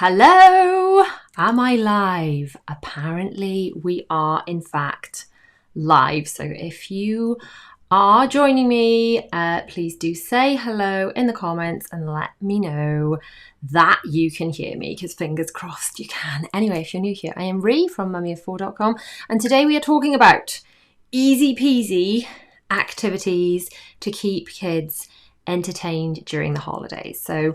Hello, am I live? Apparently we are in fact live. So if you are joining me, please do say hello in the comments and let me know that you can hear me, because fingers crossed you can. Anyway, if you're new here, I am Ree from mummyof4.com, and today we are talking about easy peasy activities to keep kids entertained during the holidays. So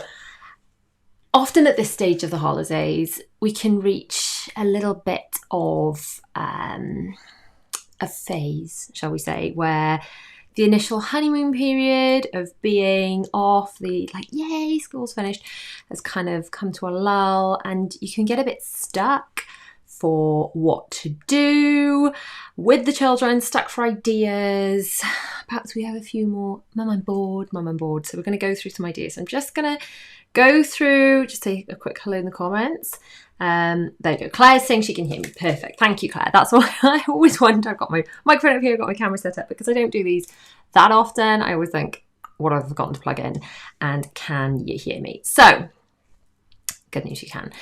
often at this stage of the holidays, we can reach a little bit of a phase, shall we say, where the initial honeymoon period of being off, the like, yay, school's finished, has kind of come to a lull, and you can get a bit stuck for what to do with the children, stuck for ideas. Perhaps we have a few more. Mum, I'm bored. So we're going to go through some ideas. I'm just going to go through, just say a quick hello in the comments. There you go. Claire's saying she can hear me. Perfect. Thank you, Claire. That's what I always wonder. I've got my microphone up here, I've got my camera set up, because I don't do these that often. I always think, what have I forgotten to plug in? And can you hear me? So, good news, you can.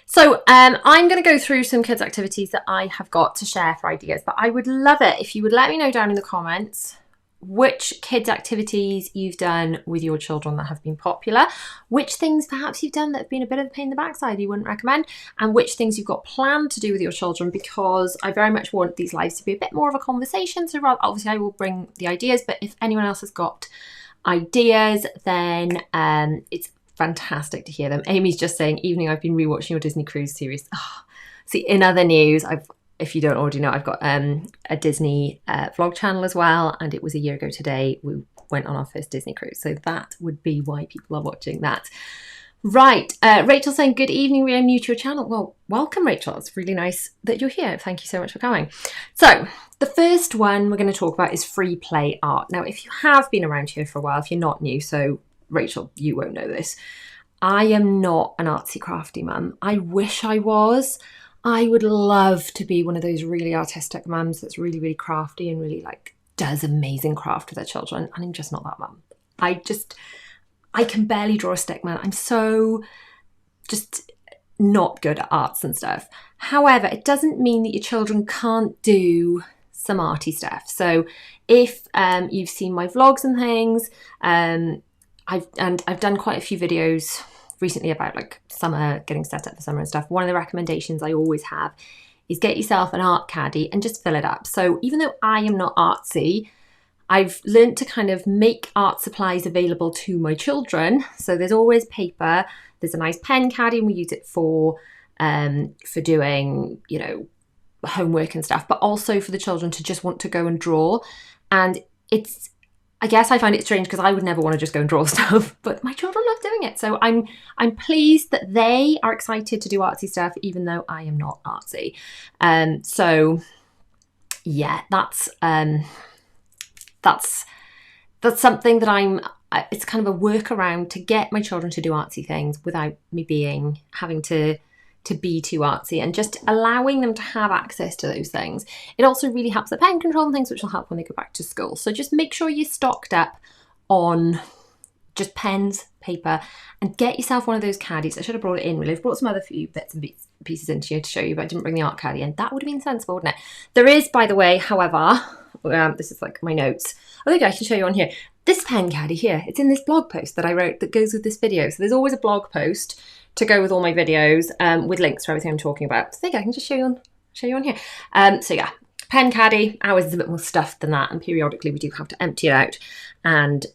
So I'm going to go through some kids' activities that I have got to share for ideas, but I would love it if you would let me know down in the comments which kids' activities you've done with your children that have been popular, which things perhaps you've done that have been a bit of a pain in the backside you wouldn't recommend, and which things you've got planned to do with your children, because I very much want these lives to be a bit more of a conversation. So obviously I will bring the ideas, but if anyone else has got ideas, then it's fantastic to hear them. Amy's just saying, evening, I've been rewatching your Disney cruise series. Oh, see, in other news, if you don't already know, I've got a Disney vlog channel as well, and it was a year ago today we went on our first Disney cruise, so that would be why people are watching that. Right, Rachel saying, good evening, we are new to your channel. Well, welcome, Rachel. It's really nice that you're here. Thank you so much for coming. So the first one we're going to talk about is free play art. Now, if you have been around here for a while, if you're not new, so Rachel, you won't know this, I am not an artsy crafty mum. I wish I was. I would love to be one of those really artistic mums that's really, really crafty and really like does amazing craft with their children. And I'm just not that mum. I can barely draw a stick, man. I'm so just not good at arts and stuff. However, it doesn't mean that your children can't do some arty stuff. So if you've seen my vlogs and things, I've done quite a few videos recently about like summer, getting set up for summer and stuff. One of the recommendations I always have is get yourself an art caddy and just fill it up. So even though I am not artsy, I've learned to kind of make art supplies available to my children. So there's always paper, there's a nice pen caddy, and we use it for doing, you know, homework and stuff, but also for the children to just want to go and draw. And I guess I find it strange because I would never want to just go and draw stuff, but my children love doing it. So I'm pleased that they are excited to do artsy stuff, even though I am not artsy. So yeah, that's something that it's kind of a workaround to get my children to do artsy things without me having to be too artsy, and just allowing them to have access to those things. It also really helps the pen control and things, which will help when they go back to school. So just make sure you're stocked up on just pens, paper, and get yourself one of those caddies. I should have brought it in really. I've brought some other few bits and pieces into here to show you, but I didn't bring the art caddy in. That would have been sensible, wouldn't it? There is, by the way, however, this is like my notes. I think I can show you on here. This pen caddy here, it's in this blog post that I wrote that goes with this video. So there's always a blog post to go with all my videos with links for everything I'm talking about. So I think I can just show you on here. So yeah, pen caddy. Ours is a bit more stuffed than that, and periodically we do have to empty it out and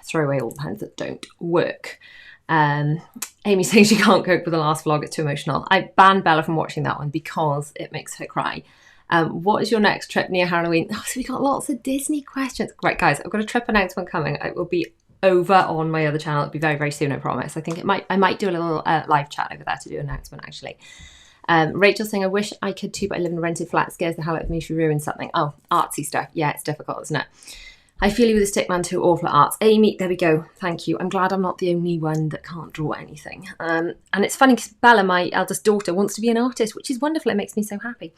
throw away all the pens that don't work. Amy saying she can't cope with the last vlog, it's too emotional. I banned Bella from watching that one because it makes her cry. What is your next trip near Halloween? Oh, so we got lots of Disney questions. Right, guys, I've got a trip announcement coming. It will be over on my other channel. It'll be very, very soon, I promise. I think I might do a little live chat over there to do an announcement, actually. Rachel saying, I wish I could too, but I live in a rented flat. It scares the hell out of me if you ruin something. Oh, artsy stuff. Yeah, it's difficult, isn't it? I feel you with a stick man too, awful at arts. Amy, there we go. Thank you. I'm glad I'm not the only one that can't draw anything. And it's funny because Bella, my eldest daughter, wants to be an artist, which is wonderful. It makes me so happy.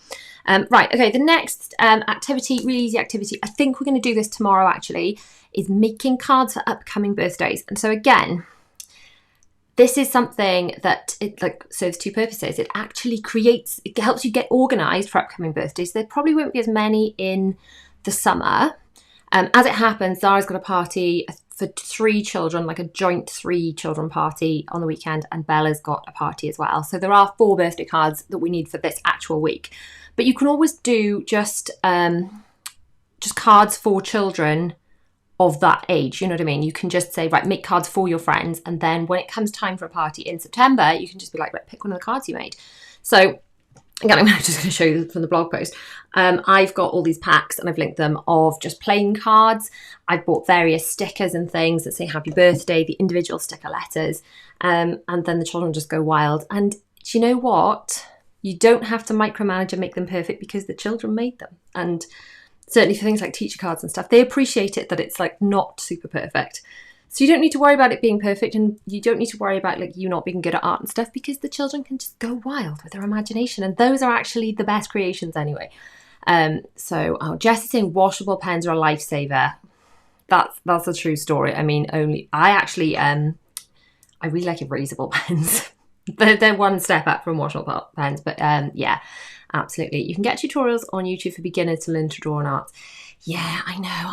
Right, okay, the next activity, really easy activity, I think we're going to do this tomorrow actually, is making cards for upcoming birthdays. And so again, this is something that it like serves two purposes. It actually it helps you get organised for upcoming birthdays. There probably won't be as many in the summer. As it happens, Zara's got a party for 3 children, like a joint 3 children party on the weekend, and Bella's got a party as well. So there are 4 birthday cards that we need for this actual week. But you can always do just cards for children of that age, you know what I mean? You can just say, right, make cards for your friends, and then when it comes time for a party in September, you can just be like, right, pick one of the cards you made. So again, I'm just going to show you from the blog post. I've got all these packs and I've linked them of just plain cards. I've bought various stickers and things that say happy birthday, the individual sticker letters, and then the children just go wild. And do you know what? You don't have to micromanage and make them perfect because the children made them. And certainly for things like teacher cards and stuff, they appreciate it that it's like not super perfect. So you don't need to worry about it being perfect, and you don't need to worry about like you not being good at art and stuff, because the children can just go wild with their imagination, and those are actually the best creations anyway. Jess is saying washable pens are a lifesaver. That's a true story. I mean, I really like erasable pens. They're one step up from washable pens, but yeah, absolutely. You can get tutorials on YouTube for beginners to learn to draw and art. Yeah, I know.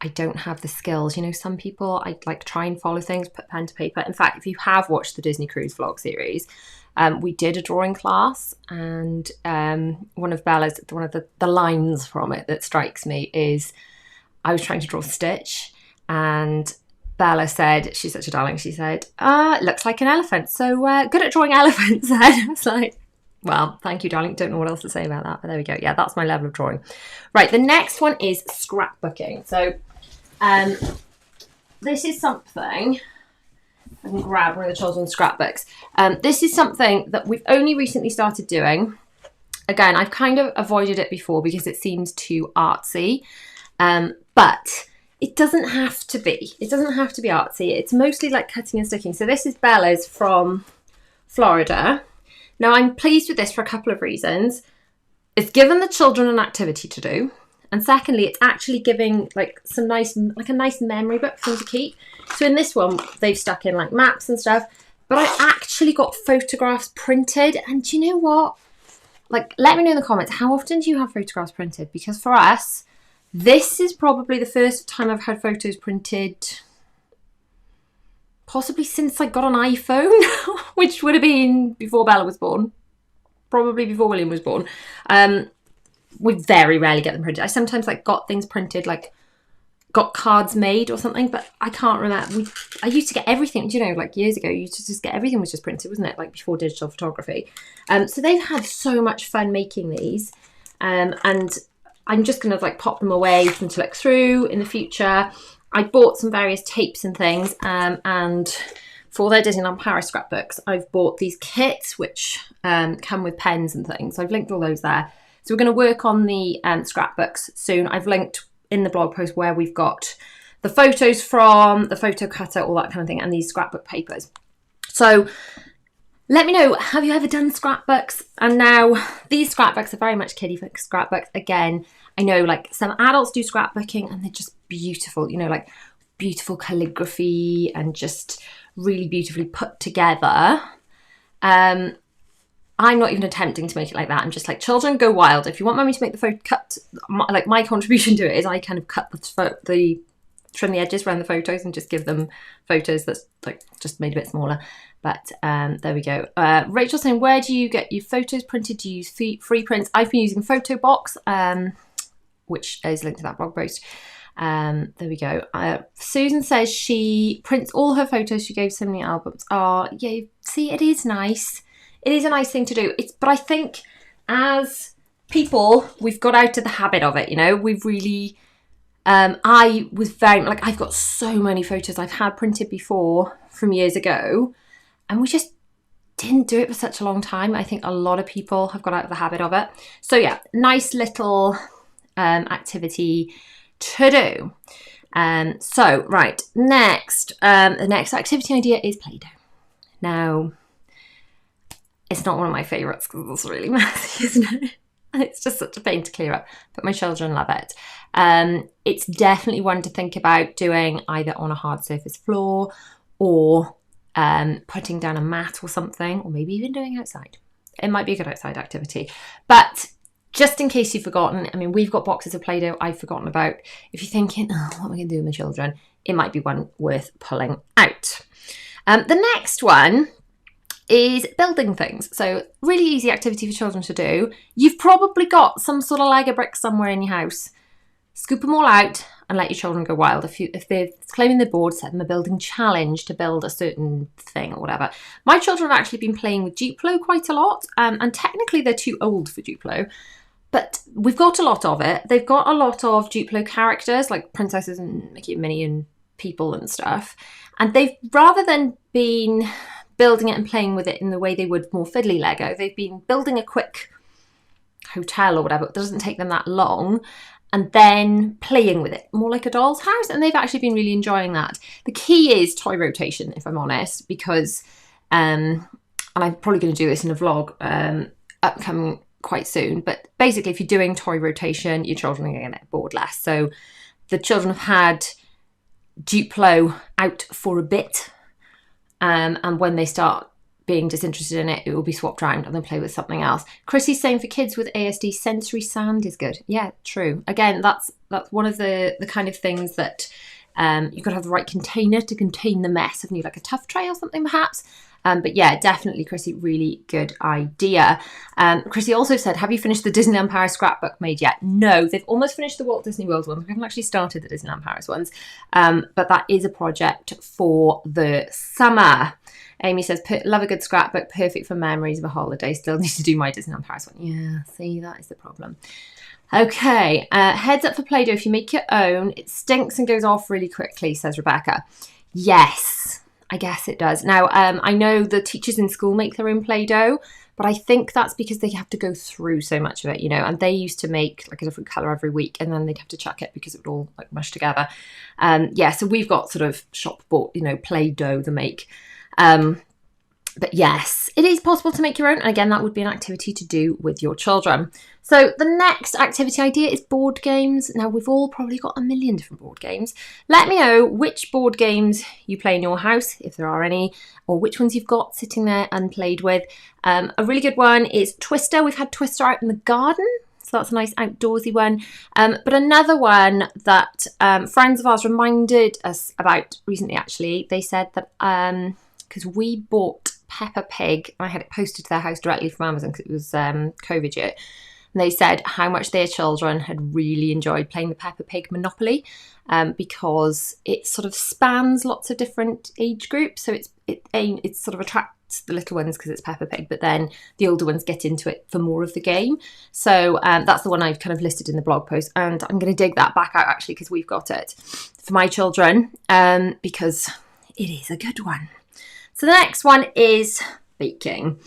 I don't have the skills. You know, some people, I like try and follow things, put pen to paper. In fact, if you have watched the Disney Cruise vlog series, we did a drawing class, and one of the lines from it that strikes me is, I was trying to draw Stitch, and Bella said, she's such a darling, she said, it looks like an elephant. So good at drawing elephants then. I was like, well, thank you, darling. Don't know what else to say about that, but there we go. Yeah, that's my level of drawing. Right, the next one is scrapbooking. So this is something, I can grab one of the children's scrapbooks. This is something that we've only recently started doing. Again, I've kind of avoided it before because it seems too artsy, but it doesn't have to be. It doesn't have to be artsy. It's mostly like cutting and sticking. So this is Bella's from Florida. Now, I'm pleased with this for a couple of reasons. It's given the children an activity to do. And secondly, it's actually giving like a nice memory book for them to keep. So in this one, they've stuck in like maps and stuff, but I actually got photographs printed. And do you know what? Like, let me know in the comments, how often do you have photographs printed? Because for us, this is probably the first time I've had photos printed possibly since I got an iPhone, which would have been before Bella was born, probably before William was born. We very rarely get them printed. I sometimes like got things printed, like got cards made or something, but I can't remember. I used to get everything, you know, like years ago, you used to just get everything was just printed, wasn't it? Like before digital photography. So they've had so much fun making these, and I'm just going to like pop them away for them to look through in the future. I bought some various tapes and things, and for their Disneyland Paris scrapbooks, I've bought these kits which come with pens and things. So I've linked all those there. So we're going to work on the scrapbooks soon. I've linked in the blog post where we've got the photos from, the photo cutter, all that kind of thing, and these scrapbook papers. So let me know, have you ever done scrapbooks? And now these scrapbooks are very much kiddie scrapbooks. Again, I know like some adults do scrapbooking and they're just beautiful, you know, like beautiful calligraphy and just really beautifully put together. I'm not even attempting to make it like that. I'm just like, children, go wild. If you want mommy to make the photo cut, like my contribution to it is I kind of cut trim the edges around the photos and just give them photos that's like just made a bit smaller. But there we go. Rachel's saying, where do you get your photos printed? Do you use free prints? I've been using PhotoBox, which is linked to that blog post. There we go. Susan says she prints all her photos. She gave so many albums. Oh, yeah, see, it is nice. It is a nice thing to do. But I think as people, we've got out of the habit of it, you know. We've really... I was very... Like, I've got so many photos I've had printed before from years ago, and we just didn't do it for such a long time. I think a lot of people have got out of the habit of it. So, yeah, nice little activity to do. So, right, next. The next activity idea is Play-Doh. Now... It's not one of my favourites because it's really messy, isn't it? It's just such a pain to clear up, but my children love it. It's definitely one to think about doing either on a hard surface floor or putting down a mat or something, or maybe even doing outside. It might be a good outside activity. But just in case you've forgotten, I mean, we've got boxes of Play-Doh I've forgotten about. If you're thinking, oh, what am I going to do with my children? It might be one worth pulling out. The next one is building things. So really easy activity for children to do. You've probably got some sort of Lego bricks somewhere in your house. Scoop them all out and let your children go wild. If they're claiming they're bored, set them a building challenge to build a certain thing or whatever. My children have actually been playing with Duplo quite a lot, and technically they're too old for Duplo, but we've got a lot of it. They've got a lot of Duplo characters like princesses and Mickey and Minnie and people and stuff, and they've, rather than been building it and playing with it in the way they would more fiddly Lego, they've been building a quick hotel or whatever. It doesn't take them that long, and then playing with it more like a doll's house, and they've actually been really enjoying that. The key is toy rotation, if I'm honest, because and I'm probably going to do this in a vlog upcoming quite soon, but basically if you're doing toy rotation, your children are going to get bored less. So the children have had Duplo out for a bit, and when they start being disinterested in it, it will be swapped around and then play with something else. Chrissy's saying for kids with ASD, sensory sand is good. Yeah, true. Again, that's one of the kind of things that you've got to have the right container to contain the mess. Haven't you, like a tough tray or something perhaps? But yeah, definitely, Chrissy, really good idea. Chrissy also said, have you finished the Disneyland Paris scrapbook made yet? No, they've almost finished the Walt Disney World ones. We haven't actually started the Disneyland Paris ones, but that is a project for the summer. Amy says, love a good scrapbook, perfect for memories of a holiday. Still need to do my Disneyland Paris one. Yeah, see, that is the problem. Okay, heads up for Play-Doh. If you make your own, it stinks and goes off really quickly, says Rebecca. Yes, I guess it does. Now, I know the teachers in school make their own Play-Doh, but I think that's because they have to go through so much of it, you know, and they used to make like a different colour every week and then they'd have to chuck it because it would all like mush together. Yeah, so we've got sort of shop bought, you know, Play-Doh, the make. But yes, it is possible to make your own. And again, that would be an activity to do with your children. So the next activity idea is board games. Now, we've all probably got a million different board games. Let me know which board games you play in your house, if there are any, or which ones you've got sitting there unplayed with. A really good one is Twister. We've had Twister out in the garden, so that's a nice outdoorsy one. But another one that friends of ours reminded us about recently, actually, they said that because we bought Peppa Pig, I had it posted to their house directly from Amazon because it was COVID year. And they said how much their children had really enjoyed playing the Peppa Pig Monopoly because it sort of spans lots of different age groups. So it sort of attracts the little ones because it's Peppa Pig, but then the older ones get into it for more of the game. So that's the one I've kind of listed in the blog post, and I'm going to dig that back out actually because we've got it for my children because it is a good one. So the next one is baking.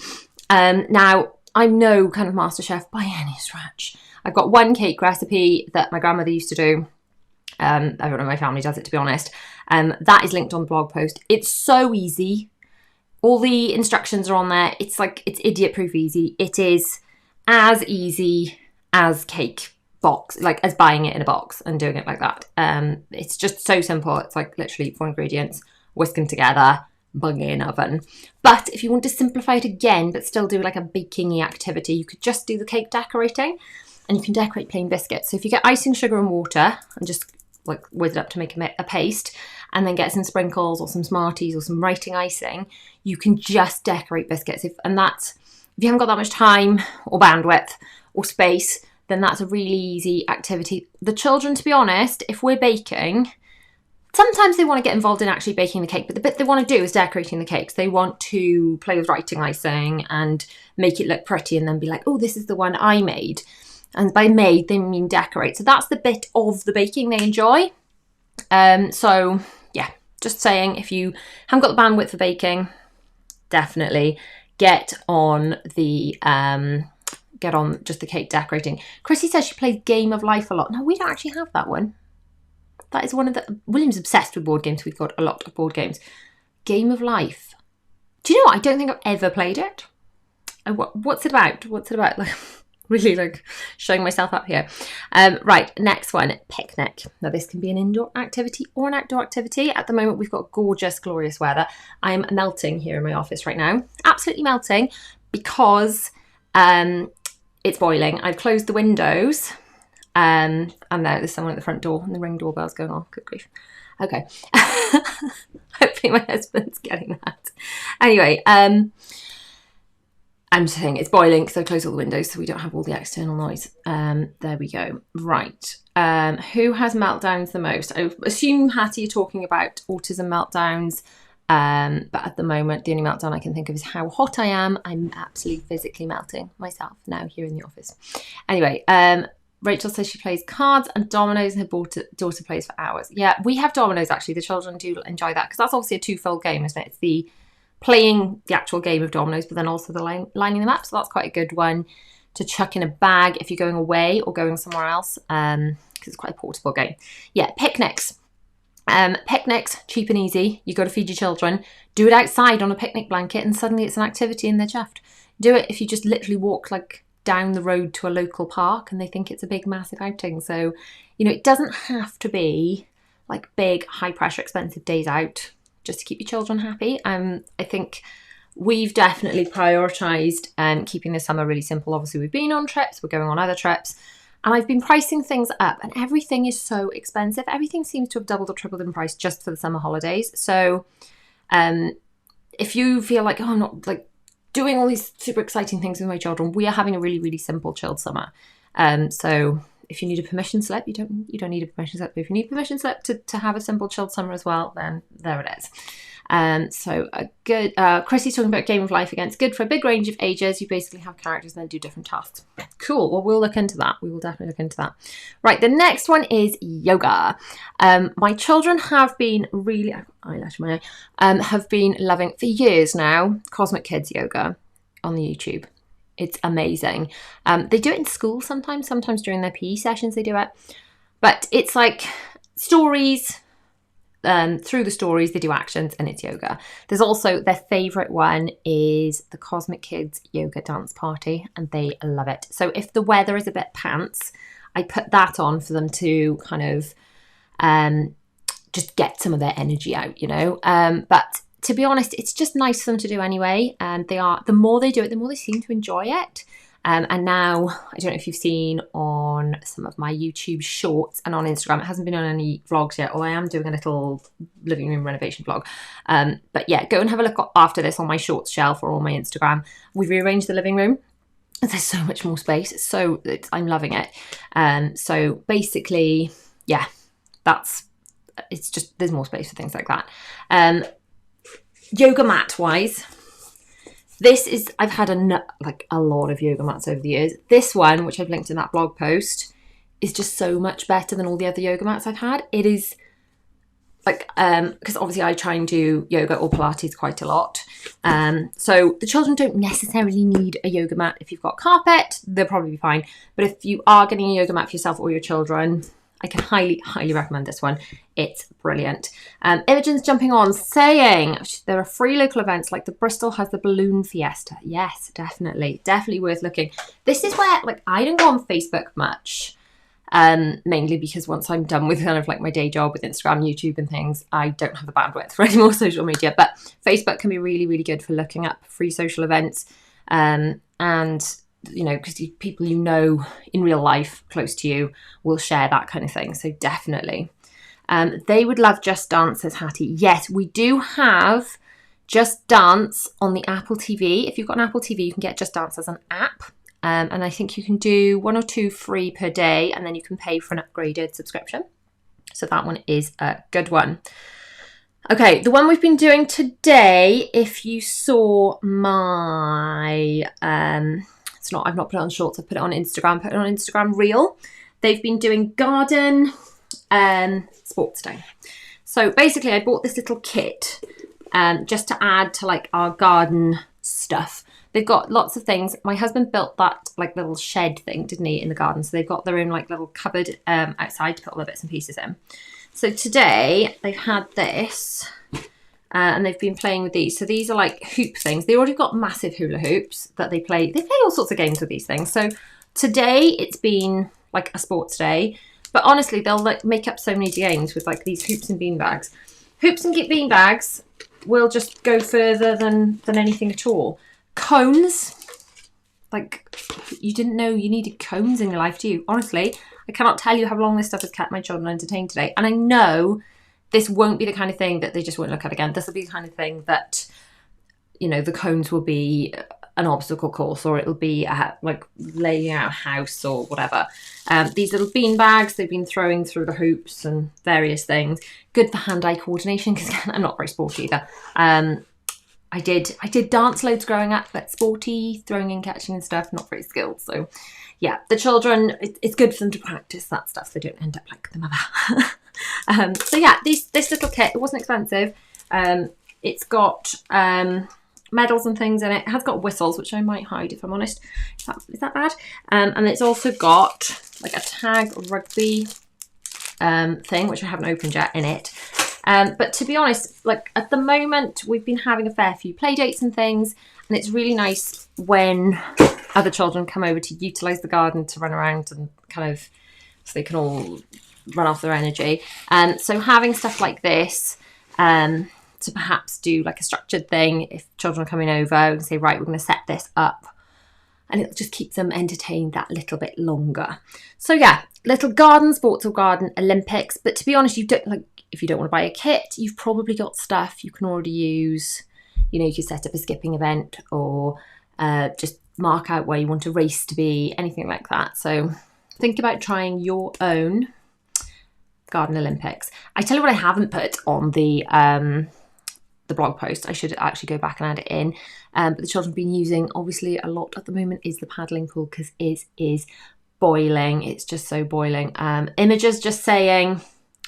Now, I'm no kind of master chef by any stretch. I've got one cake recipe that my grandmother used to do. Everyone in my family does it, to be honest. That is linked on the blog post. It's so easy. All the instructions are on there. It's idiot-proof easy. It is as easy as cake box, like as buying it in a box and doing it like that. It's just so simple. It's like literally 4 ingredients, whisk them together, bung it in oven. But if you want to simplify it again but still do like a baking-y activity, you could just do the cake decorating, and you can decorate plain biscuits. So if you get icing, sugar and water and just like whiz it up to make a paste, and then get some sprinkles or some Smarties or some writing icing, you can just decorate biscuits. If you haven't got that much time or bandwidth or space, then that's a really easy activity. The children, to be honest, if we're baking, sometimes they want to get involved in actually baking the cake, but the bit they want to do is decorating the cakes. They want to play with writing icing and make it look pretty and then be like, oh, this is the one I made. And by made, they mean decorate. So that's the bit of the baking they enjoy. So yeah, just saying, if you haven't got the bandwidth for baking, definitely get on just the cake decorating. Chrissy says she plays Game of Life a lot. No, we don't actually have that one. That is one of the... William's obsessed with board games. We've got a lot of board games. Game of Life. Do you know what? I don't think I've ever played it. What's it about? What's it about? Really like showing myself up here. Right, next one, picnic. Now this can be an indoor activity or an outdoor activity. At the moment we've got gorgeous, glorious weather. I'm melting here in my office right now. Absolutely melting because it's boiling. I've closed the windows and now there's someone at the front door and the Ring doorbell's going on. Good grief. Okay. Hopefully my husband's getting that. Anyway, I'm saying it's boiling because I closed all the windows so we don't have all the external noise. There we go. Right. Who has meltdowns the most? I assume, Hattie, you're talking about autism meltdowns. But at the moment, the only meltdown I can think of is how hot I am. I'm absolutely physically melting myself now here in the office. Anyway, Rachel says she plays cards and dominoes and her daughter plays for hours. Yeah, we have dominoes actually. The children do enjoy that because that's obviously a twofold game, isn't it? It's the playing the actual game of dominoes, but then also the lining them up. So that's quite a good one to chuck in a bag if you're going away or going somewhere else, because it's quite a portable game. Yeah, picnics. Picnics, cheap and easy. You got to feed your children. Do it outside on a picnic blanket and suddenly it's an activity and they're chuffed. Do it if you just literally walk like down the road to a local park and they think it's a big, massive outing. So, it doesn't have to be like big, high pressure, expensive days out just to keep your children happy. I think we've definitely prioritised keeping the summer really simple. Obviously, we've been on trips, we're going on other trips, and I've been pricing things up and everything is so expensive. Everything seems to have doubled or tripled in price just for the summer holidays. So if you feel like, I'm not like doing all these super exciting things with my children, we are having a really, really simple, chilled summer. So if you need a permission slip, you don't need a permission slip. But if you need permission slip to have a simple, chilled summer as well, then there it is. So a good, Chrissy's talking about Game of Life again. It's good for a big range of ages. You basically have characters and then do different tasks. Cool. Well, we'll look into that. We will definitely look into that. Right. The next one is yoga. My children have been really, eyelash in my eye, have been loving for years now, Cosmic Kids Yoga on the YouTube. It's amazing. They do it in school sometimes during their PE sessions they do it. But it's like stories, through the stories they do actions and it's yoga. There's also their favourite one is the Cosmic Kids Yoga Dance Party and they love it. So if the weather is a bit pants, I put that on for them to kind of just get some of their energy out, But to be honest, it's just nice for them to do anyway. And the more they do it, the more they seem to enjoy it. And now, I don't know if you've seen on some of my YouTube shorts and on Instagram, it hasn't been on any vlogs yet, although I am doing a little living room renovation vlog. But yeah, go and have a look after this on my shorts shelf or on my Instagram. We've rearranged the living room. There's so much more space. I'm loving it. So basically, yeah, it's just, there's more space for things like that. Yoga mat wise, I've had a lot of yoga mats over the years. This one, which I've linked in that blog post, is just so much better than all the other yoga mats I've had. It is like, because obviously I try and do yoga or Pilates quite a lot. So the children don't necessarily need a yoga mat. If you've got carpet, they'll probably be fine. But if you are getting a yoga mat for yourself or your children, I can highly, highly recommend this one. It's brilliant. Imogen's jumping on saying there are free local events like the Bristol has the Balloon Fiesta. Yes, definitely. Definitely worth looking. This is where I don't go on Facebook much, mainly because once I'm done with kind of like my day job with Instagram, YouTube and things, I don't have the bandwidth for any more social media. But Facebook can be really, really good for looking up free social events and because people in real life close to you will share that kind of thing. So definitely. They would love Just Dance, says Hattie. Yes, we do have Just Dance on the Apple TV. If you've got an Apple TV, you can get Just Dance as an app. And I think you can do 1 or 2 free per day, and then you can pay for an upgraded subscription. So that one is a good one. Okay, the one we've been doing today, if you saw my... I've not put it on shorts, I've put it on Instagram reel. They've been doing garden sports day. So basically I bought this little kit just to add to like our garden stuff. They've got lots of things. My husband built that like little shed thing, didn't he, in the garden. So they've got their own like little cupboard outside to put all the bits and pieces in. So today they've had this. And they've been playing with these. So these are like hoop things. They already got massive hula hoops that they play. They play all sorts of games with these things. So Today it's been like a sports day, but honestly, they'll like make up so many games with like these hoops and bean bags. Hoops and bean bags will just go further than anything at all. Cones, like, you didn't know you needed cones in your life, do you? Honestly, I cannot tell you how long this stuff has kept my children entertained today. And I know this won't be the kind of thing that they just won't look at again. This will be the kind of thing that, you know, the cones will be an obstacle course, or it'll be like laying out a house or whatever. These little bean bags, they've been throwing through the hoops and various things. Good for hand-eye coordination, because I'm not very sporty either. I did dance loads growing up, but sporty, throwing and catching and stuff, not very skilled. So yeah, the children, it's good for them to practice that stuff so they don't end up like the mother. So yeah, this little kit, it wasn't expensive. It's got medals and things in it. It has got whistles, which I might hide if I'm honest. Is that bad? And it's also got like a tag rugby thing, which I haven't opened yet, in it. But to be honest, like at the moment, we've been having a fair few play dates and things, and it's really nice when other children come over to utilise the garden to run around and kind of, so they can all run off their energy. So having stuff like this, to perhaps do like a structured thing, if children are coming over and say, right, we're going to set this up, and it'll just keep them entertained that little bit longer. So yeah, little garden, sports or garden Olympics. But to be honest, you don't, like, if you don't want to buy a kit, you've probably got stuff you can already use. You know, you could set up a skipping event, or just mark out where you want a race to be, anything like that. So think about trying your own garden Olympics. I tell you what I haven't put on the blog post. I should actually go back and add it in. But the children have been using, obviously, a lot at the moment is the paddling pool, because it is boiling. It's just so boiling. Images just saying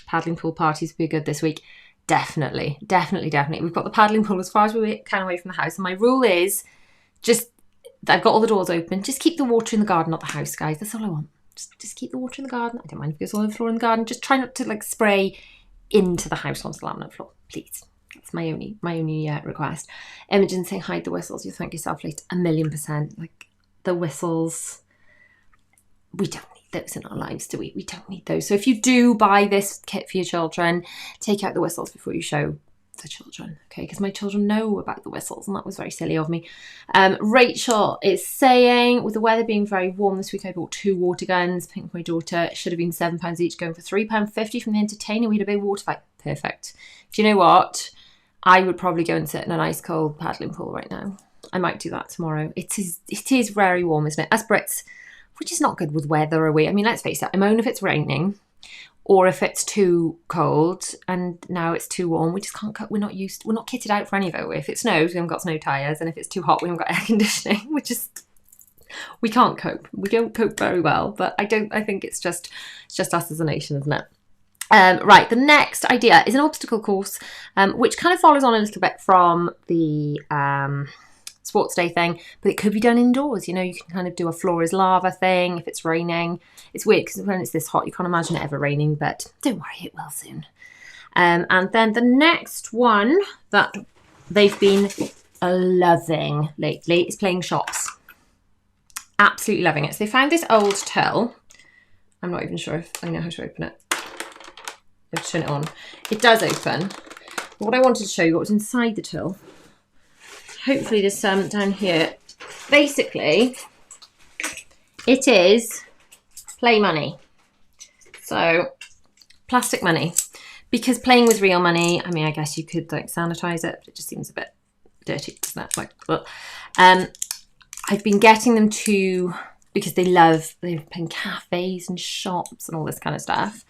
paddling pool parties will be good this week. Definitely. We've got the paddling pool as far as we can away from the house. And my rule is just, I've got all the doors open. Just keep the water in the garden, not the house, guys. That's all I want. Just keep the water in the garden. I don't mind if it goes all over the floor in the garden. Just try not to like spray into the house onto the laminate floor, please. That's my only request. Imogen saying hide the whistles. You thank yourself later. 1,000,000%. Like the whistles, we don't need those in our lives, do we? We don't need those. So if you do buy this kit for your children, take out the whistles before you show the children, okay? Because my children know about the whistles, and that was very silly of me. Rachel is saying, with the weather being very warm this week, I bought 2 water guns. Pink for my daughter. It should have been £7 each, going for £3.50 from the entertainer. We had a big water fight. Perfect. Do you know what? I would probably go and sit in an ice cold paddling pool right now. I might do that tomorrow. It is very warm, isn't it? Us Brits, we're just not good with weather, are we? I mean, let's face it. I moan if it's raining, or if it's too cold, and now it's too warm. We just can't cope. We're not kitted out for any of it. If it snows, we haven't got snow tyres, and if it's too hot, we haven't got air conditioning. We can't cope. We don't cope very well. But I think it's just us as a nation, isn't it? Right, the next idea is an obstacle course, which kind of follows on a little bit from the sports day thing, but it could be done indoors. You know, you can kind of do a floor is lava thing if it's raining. It's weird because when it's this hot, you can't imagine it ever raining, but don't worry, it will soon. And then the next one that they've been loving lately is playing shops. Absolutely loving it. So they found this old till. I'm not even sure if I know how to open it. You have to turn it on. It does open. But what I wanted to show you what was inside the till. Hopefully there's some down here. Basically, it is play money. So, plastic money. Because playing with real money, I mean, I guess you could like sanitize it, but it just seems a bit dirty, doesn't it? Like, well, I've been getting them to, because they're playing cafes and shops and all this kind of stuff.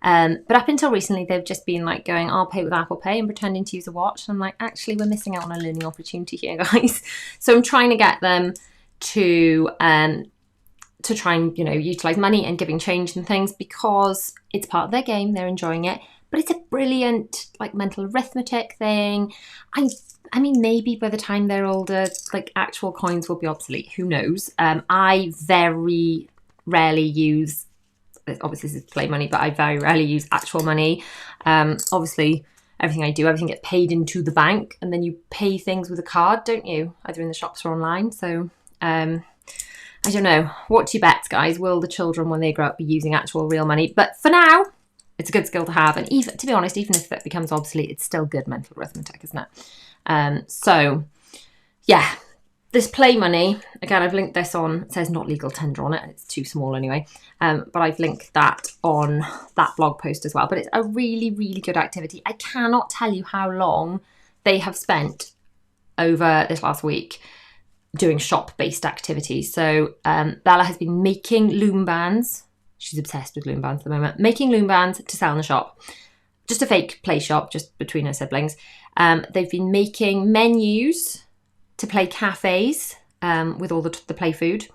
But up until recently, they've just been like going, I'll pay with Apple Pay and pretending to use a watch. And I'm like, actually, we're missing out on a learning opportunity here, guys. So I'm trying to get them to try and, you know, utilize money and giving change and things, because it's part of their game. They're enjoying it. But it's a brilliant like mental arithmetic thing. I mean, maybe by the time they're older, like actual coins will be obsolete. Who knows? I very rarely use, obviously this is play money, but I very rarely use actual money. Obviously, everything gets paid into the bank, and then you pay things with a card, don't you? Either in the shops or online. So, and I don't know. What do you bet, guys? Will the children, when they grow up, be using actual real money? But for now, it's a good skill to have. And even, to be honest, even if it becomes obsolete, it's still good mental arithmetic, isn't it? So, yeah. This play money, again, I've linked this on, it says not legal tender on it, and it's too small anyway. But I've linked that on that blog post as well. But it's a really, really good activity. I cannot tell you how long they have spent over this last week doing shop-based activities. So Bella has been making loom bands. She's obsessed with loom bands at the moment. Making loom bands to sell in the shop. Just a fake play shop, just between her siblings. They've been making menus to play cafes with all the play food.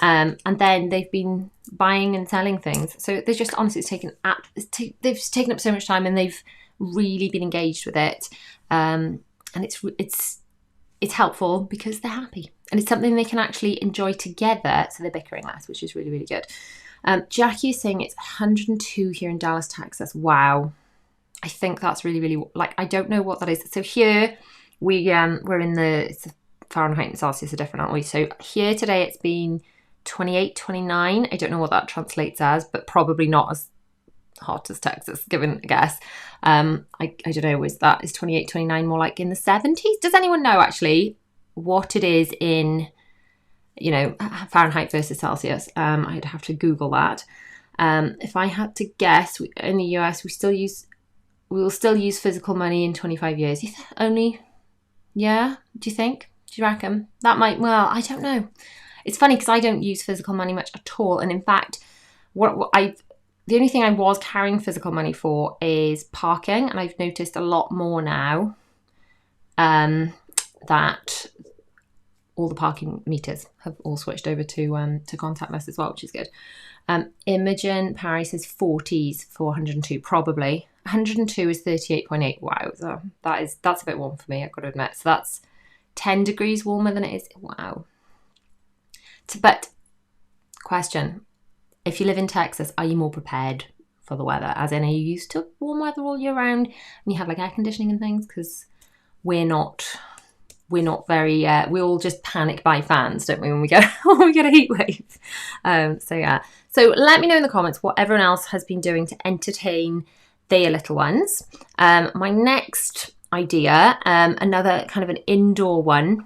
And then they've been buying and selling things. So they've just honestly they've taken up so much time, and they've really been engaged with it. And it's helpful because they're happy. And it's something they can actually enjoy together, so they're bickering less, which is really, really good. Jackie is saying it's 102 here in Dallas, Texas. Wow. I think that's really, really, I don't know what that is. So here we're in it's Fahrenheit and Celsius are different, aren't we? So here today it's been 28, 29. I don't know what that translates as, but probably not as hot as Texas, given a guess. I don't know, is 28, 29 more like in the 70s? Does anyone know actually what it is in, Fahrenheit versus Celsius? I'd have to Google that. If I had to guess, in the US, we will still use physical money in 25 years. Yeah? Do you think? Do you reckon? That might, I don't know. It's funny because I don't use physical money much at all. And in fact, the only thing I was carrying physical money for is parking. And I've noticed a lot more now that all the parking meters have all switched over to contactless as well, which is good. Imogen Parry says 40s for 102, probably. 102 is 38.8. Wow, so that's a bit warm for me, I've got to admit. So that's 10 degrees warmer than it is. Wow. But question, if you live in Texas, are you more prepared for the weather? As in, are you used to warm weather all year round and you have air conditioning and things? Because we're not very, we all just panic buy fans, don't we, when we get a heat wave. So let me know in the comments what everyone else has been doing to entertain their little ones. My next idea, another kind of an indoor one,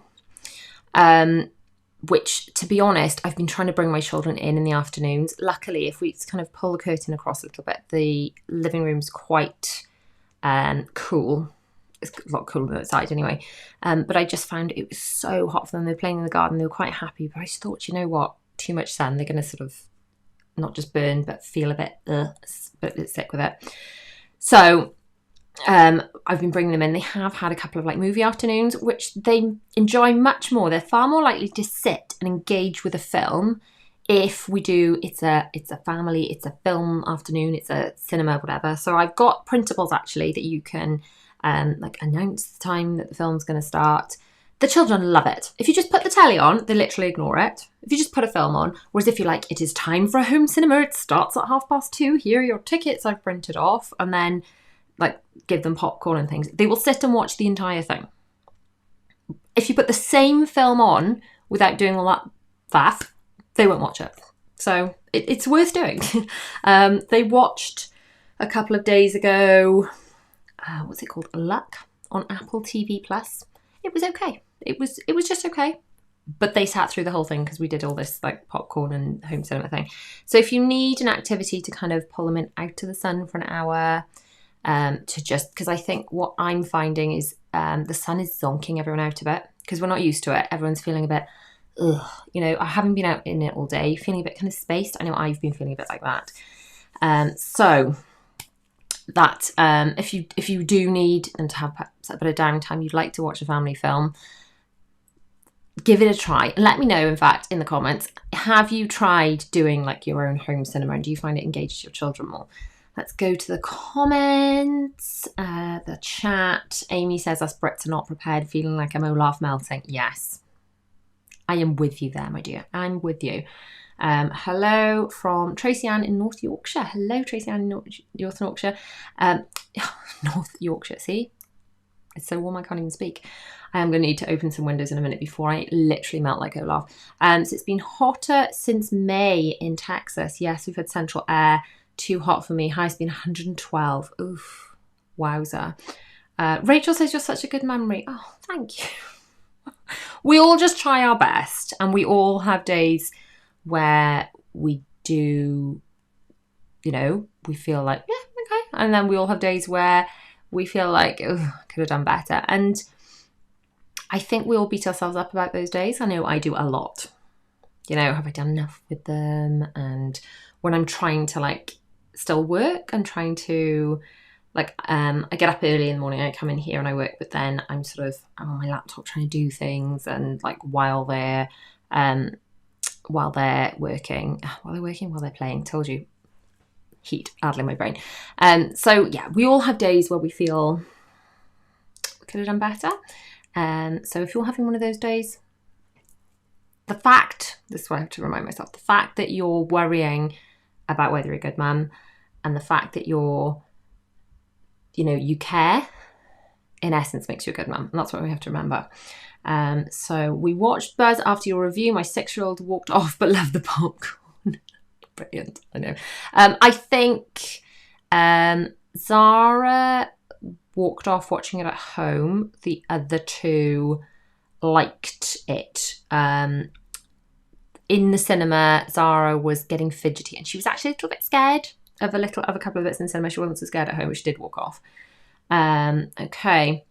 which, to be honest, I've been trying to bring my children in the afternoons. Luckily, if we kind of pull the curtain across a little bit, the living room's quite cool. It's a lot cooler than outside anyway. But I just found it was so hot for them. They were playing in the garden. They were quite happy. But I just thought, you know what? Too much sun. They're going to sort of not just burn, but feel a bit sick with it. So I've been bringing them in. They have had a couple of movie afternoons, which they enjoy much more. They're far more likely to sit and engage with a film if we do, it's a family, it's a film afternoon, it's a cinema, whatever. So I've got printables actually that you can announce the time that the film's going to start. The children love it. If you just put the telly on, they literally ignore it. If you just put a film on, whereas if you're like, it is time for a home cinema, it starts at 2:30, here are your tickets I've printed off, and then give them popcorn and things, they will sit and watch the entire thing. If you put the same film on without doing all that faff, they won't watch it. So it's worth doing. They watched a couple of days ago, what's it called? Luck on Apple TV Plus. It was okay. It was just okay. But they sat through the whole thing because we did all this popcorn and home cinema thing. So if you need an activity to kind of pull them in out of the sun for an hour, because I think what I'm finding is the sun is zonking everyone out a bit because we're not used to it. Everyone's feeling a bit, I haven't been out in it all day, feeling a bit kind of spaced. I know I've been feeling a bit like that. So that if you do need them to have a bit of downtime, you'd like to watch a family film, give it a try. Let me know, in fact, in the comments, have you tried doing your own home cinema and do you find it engages your children more? Let's go to the comments, the chat. Amy says us Brits are not prepared, feeling like I'm Olaf melting. Yes, I am with you there, my dear. I'm with you. Hello from Tracy Ann in North Yorkshire. Hello, Tracy Ann in North Yorkshire. North Yorkshire, see? It's so warm I can't even speak. I am going to need to open some windows in a minute before I literally melt like Olaf. So it's been hotter since May in Texas. Yes, we've had central air. Too hot for me. High's been 112. Oof. Wowza. Rachel says you're such a good memory. Oh, thank you. We all just try our best, and we all have days where we do, we feel like, yeah, okay. And then we all have days where we feel like, oh, I could have done better. And I think we all beat ourselves up about those days. I know I do a lot. Have I done enough with them? And when I'm trying to still work, I'm trying to I get up early in the morning, I come in here and I work, but then I'm on my laptop trying to do things, and while they're playing, told you, heat addling my brain. So yeah, we all have days where we feel we could have done better. So if you're having one of those days, this is what I have to remind myself, the fact that you're worrying about whether you're a good mum, and the fact that you care, in essence, makes you a good mum. And that's what we have to remember. So we watched Buzz after your review. My 6-year-old walked off but loved the popcorn. Brilliant, I know. I think Zara walked off watching it at home. The other two liked it. In the cinema, Zara was getting fidgety, and she was actually a little bit scared of a couple of bits in the cinema. She wasn't so scared at home, but she did walk off. Okay.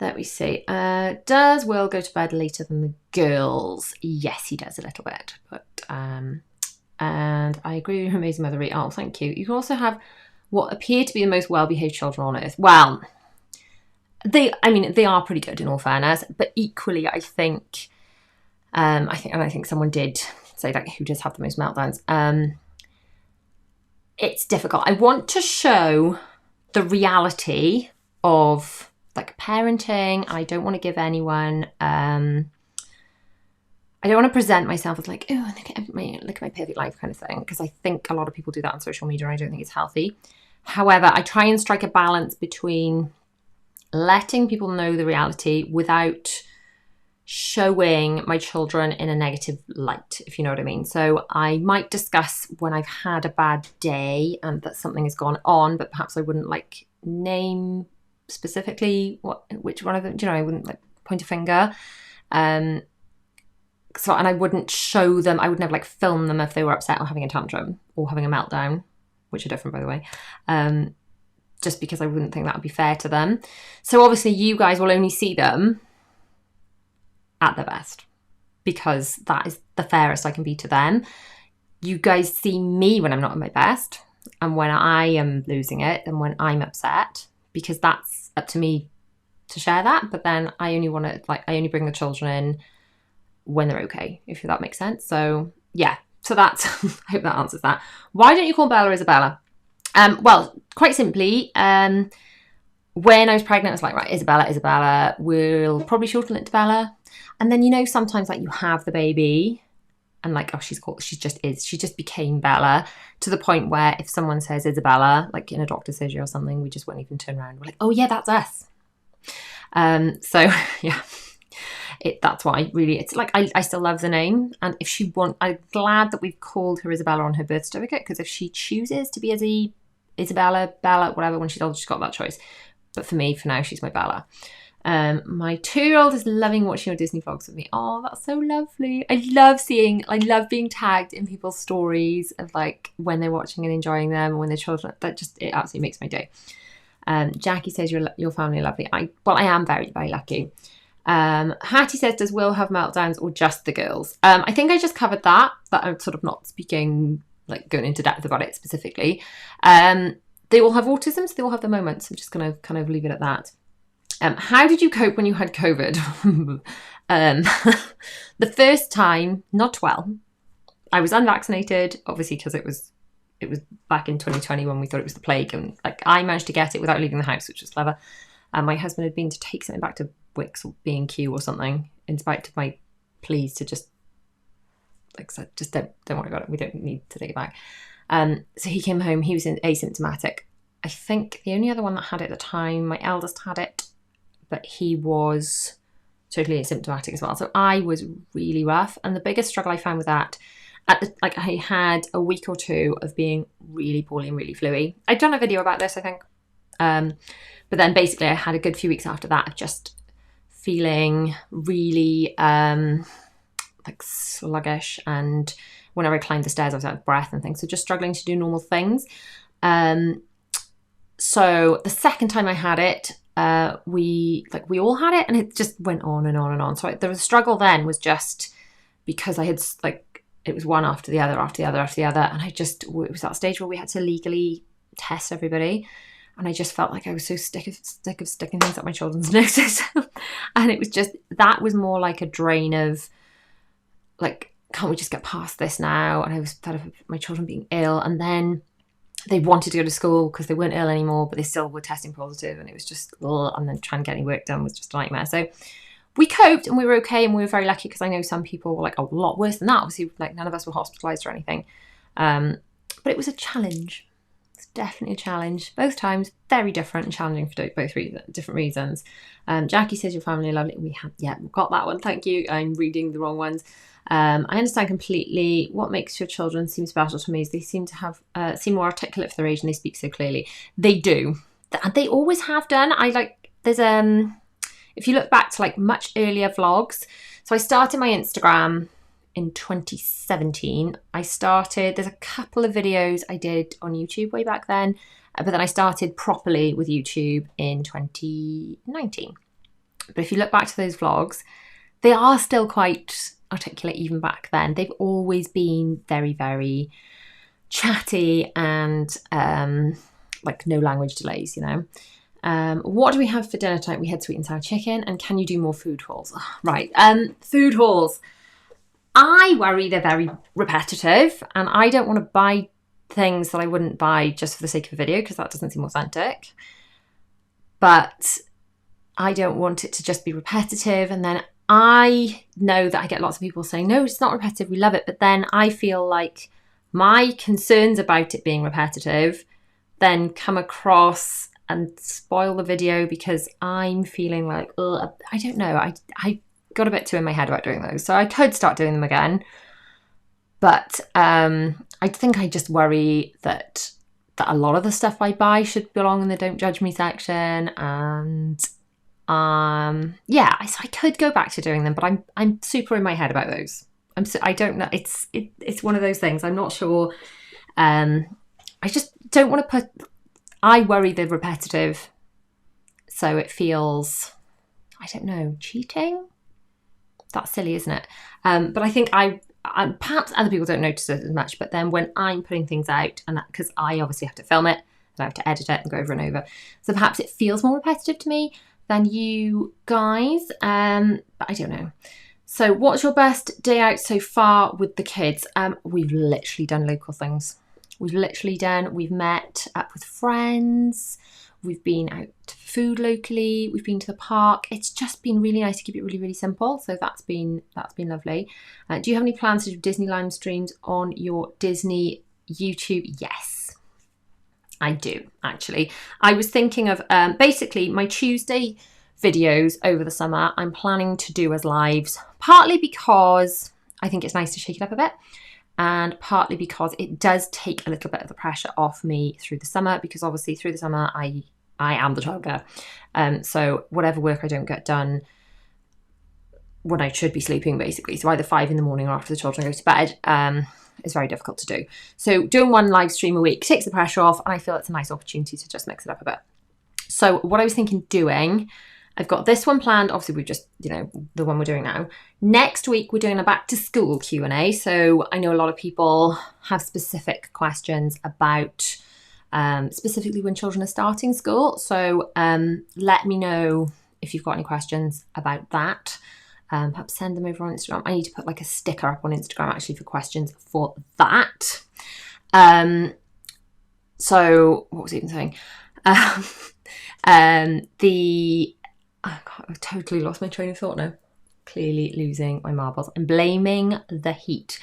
Let me see. Does Will go to bed later than the girls? Yes, he does a little bit. But and I agree with your amazing mother. Oh, thank you. You can also have what appear to be the most well-behaved children on earth. Well, they are pretty good in all fairness, but equally, I think someone did say who does have the most meltdowns. It's difficult. I want to show the reality of parenting. I don't want to give anyone, I don't want to present myself as look at my perfect life kind of thing, because I think a lot of people do that on social media, and I don't think it's healthy. However, I try and strike a balance between letting people know the reality without showing my children in a negative light, if you know what I mean. So I might discuss when I've had a bad day and that something has gone on, but perhaps I wouldn't name specifically which one of them, I wouldn't point a finger. And I wouldn't show them, I would never film them if they were upset or having a tantrum or having a meltdown, which are different, by the way. Just because I wouldn't think that would be fair to them. So obviously you guys will only see them at their best, because that is the fairest I can be to them. You guys see me when I'm not at my best, and when I am losing it, and when I'm upset, because that's up to me to share that. But then I only want to I only bring the children in when they're okay, if that makes sense. So yeah, so that's I hope that answers that. Why don't you call Bella Isabella? Well, quite simply, when I was pregnant, I was right, Isabella, we'll probably shorten it to Bella. And then, sometimes you have the baby and she just became Bella, to the point where if someone says Isabella, in a doctor's surgery or something, we just won't even turn around. We're like, oh yeah, that's us. So yeah, that's why really, it's I still love the name. And if I'm glad that we've called her Isabella on her birth certificate, because if she chooses to be Isabella, Bella, whatever, when she's old, she's got that choice. But for me, for now, she's my Bella. My 2-year-old is loving watching your Disney vlogs with me. Oh, that's so lovely. I love being tagged in people's stories of when they're watching and enjoying them, when they're children. It absolutely makes my day. Jackie says your family are lovely. I am very, very lucky. Hattie says, does Will have meltdowns or just the girls? I think I just covered that I'm sort of not speaking, going into depth about it specifically. They all have autism, so they all have their moments. I'm just going to kind of leave it at that. How did you cope when you had COVID? The first time, not well. I was unvaccinated, obviously, because it was back in 2020 when we thought it was the plague, and I managed to get it without leaving the house, which was clever. And my husband had been to take something back to Wix or B&Q or something, in spite of my pleas to just don't worry about it. We don't need to take it back. So he came home. He was asymptomatic. I think the only other one that had it at the time, my eldest had it. but he was totally asymptomatic as well. So I was really rough. And the biggest struggle I found with that, I had a week or two of being really poorly and really fluey. I'd done a video about this, I think. But then basically I had a good few weeks after that of just feeling really like sluggish, and whenever I climbed the stairs I was out of breath and things, so just struggling to do normal things. So the second time I had it, we all had it, and it just went on and on and on. So the struggle then was just because I had it was one after the other, and it was that stage where we had to legally test everybody. And I just felt like I was so sick of sticking things up my children's noses. And it was just, that was more like a drain of like, can't we just get past this now? And I was fed up of my children being ill. And then they wanted to go to school because they weren't ill anymore, but they still were testing positive. And it was just, and then trying to get any work done was just a nightmare. So we coped and we were okay. And we were very lucky because I know some people were like a lot worse than that. Obviously, like none of us were hospitalised or anything. But it was a challenge. Definitely a challenge. Both times very different and challenging for both different reasons. Jackie says your family are lovely. We got that one. Thank you. I'm reading the wrong ones. I understand completely. What makes your children seem special to me is they seem to have seem more articulate for their age and they speak so clearly. They do, and they always have done. There's if you look back to like much earlier vlogs. So I started my Instagram in 2017. There's a couple of videos I did on YouTube way back then, but then I started properly with YouTube in 2019. But if you look back to those vlogs, they are still quite articulate even back then. They've always been very, very chatty and like no language delays, you know. What do we have for dinner tonight? We had sweet and sour chicken. And can you do more food hauls? Right, food hauls. I worry they're very repetitive, and I don't want to buy things that I wouldn't buy just for the sake of a video because that doesn't seem authentic. But I don't want it to just be repetitive, and then I know that I get lots of people saying, no, it's not repetitive, we love it. But then I feel like my concerns about it being repetitive then come across and spoil the video because I'm feeling like, I don't know, I got a bit too in my head about doing those. So I could start doing them again. But I think I just worry that a lot of the stuff I buy should belong in the don't judge me section. And so I could go back to doing them, but I'm super in my head about those. I don't know. It's one of those things. I'm not sure. I just don't want to I worry they're repetitive. So it feels, I don't know, cheating? That's silly, isn't it? But I think perhaps other people don't notice it as much, but then when I'm putting things out, and because I obviously have to film it, and I have to edit it and go over and over, so perhaps it feels more repetitive to me than you guys, but I don't know. So what's your best day out so far with the kids? We've literally done local things. We've met up with friends. We've been out to food locally. We've been to the park. It's just been really nice to keep it really, really simple. So that's been lovely. Do you have any plans to do Disney live streams on your Disney YouTube? Yes, I do, actually. I was thinking of basically my Tuesday videos over the summer I'm planning to do as lives, partly because I think it's nice to shake it up a bit, and partly because it does take a little bit of the pressure off me through the summer, because obviously through the summer I am the childcare. So whatever work I don't get done when I should be sleeping, basically, so either 5 a.m. or after the children go to bed, is very difficult to do. So doing one live stream a week takes the pressure off, and I feel it's a nice opportunity to just mix it up a bit. So what I was thinking doing, I've got this one planned. Obviously, we've just, the one we're doing now. Next week, we're doing a back to school Q&A. So I know a lot of people have specific questions about specifically when children are starting school. So let me know if you've got any questions about that. Perhaps send them over on Instagram. I need to put like a sticker up on Instagram actually for questions for that. So what was I even saying? I've totally lost my train of thought now. Clearly losing my marbles. I'm blaming the heat.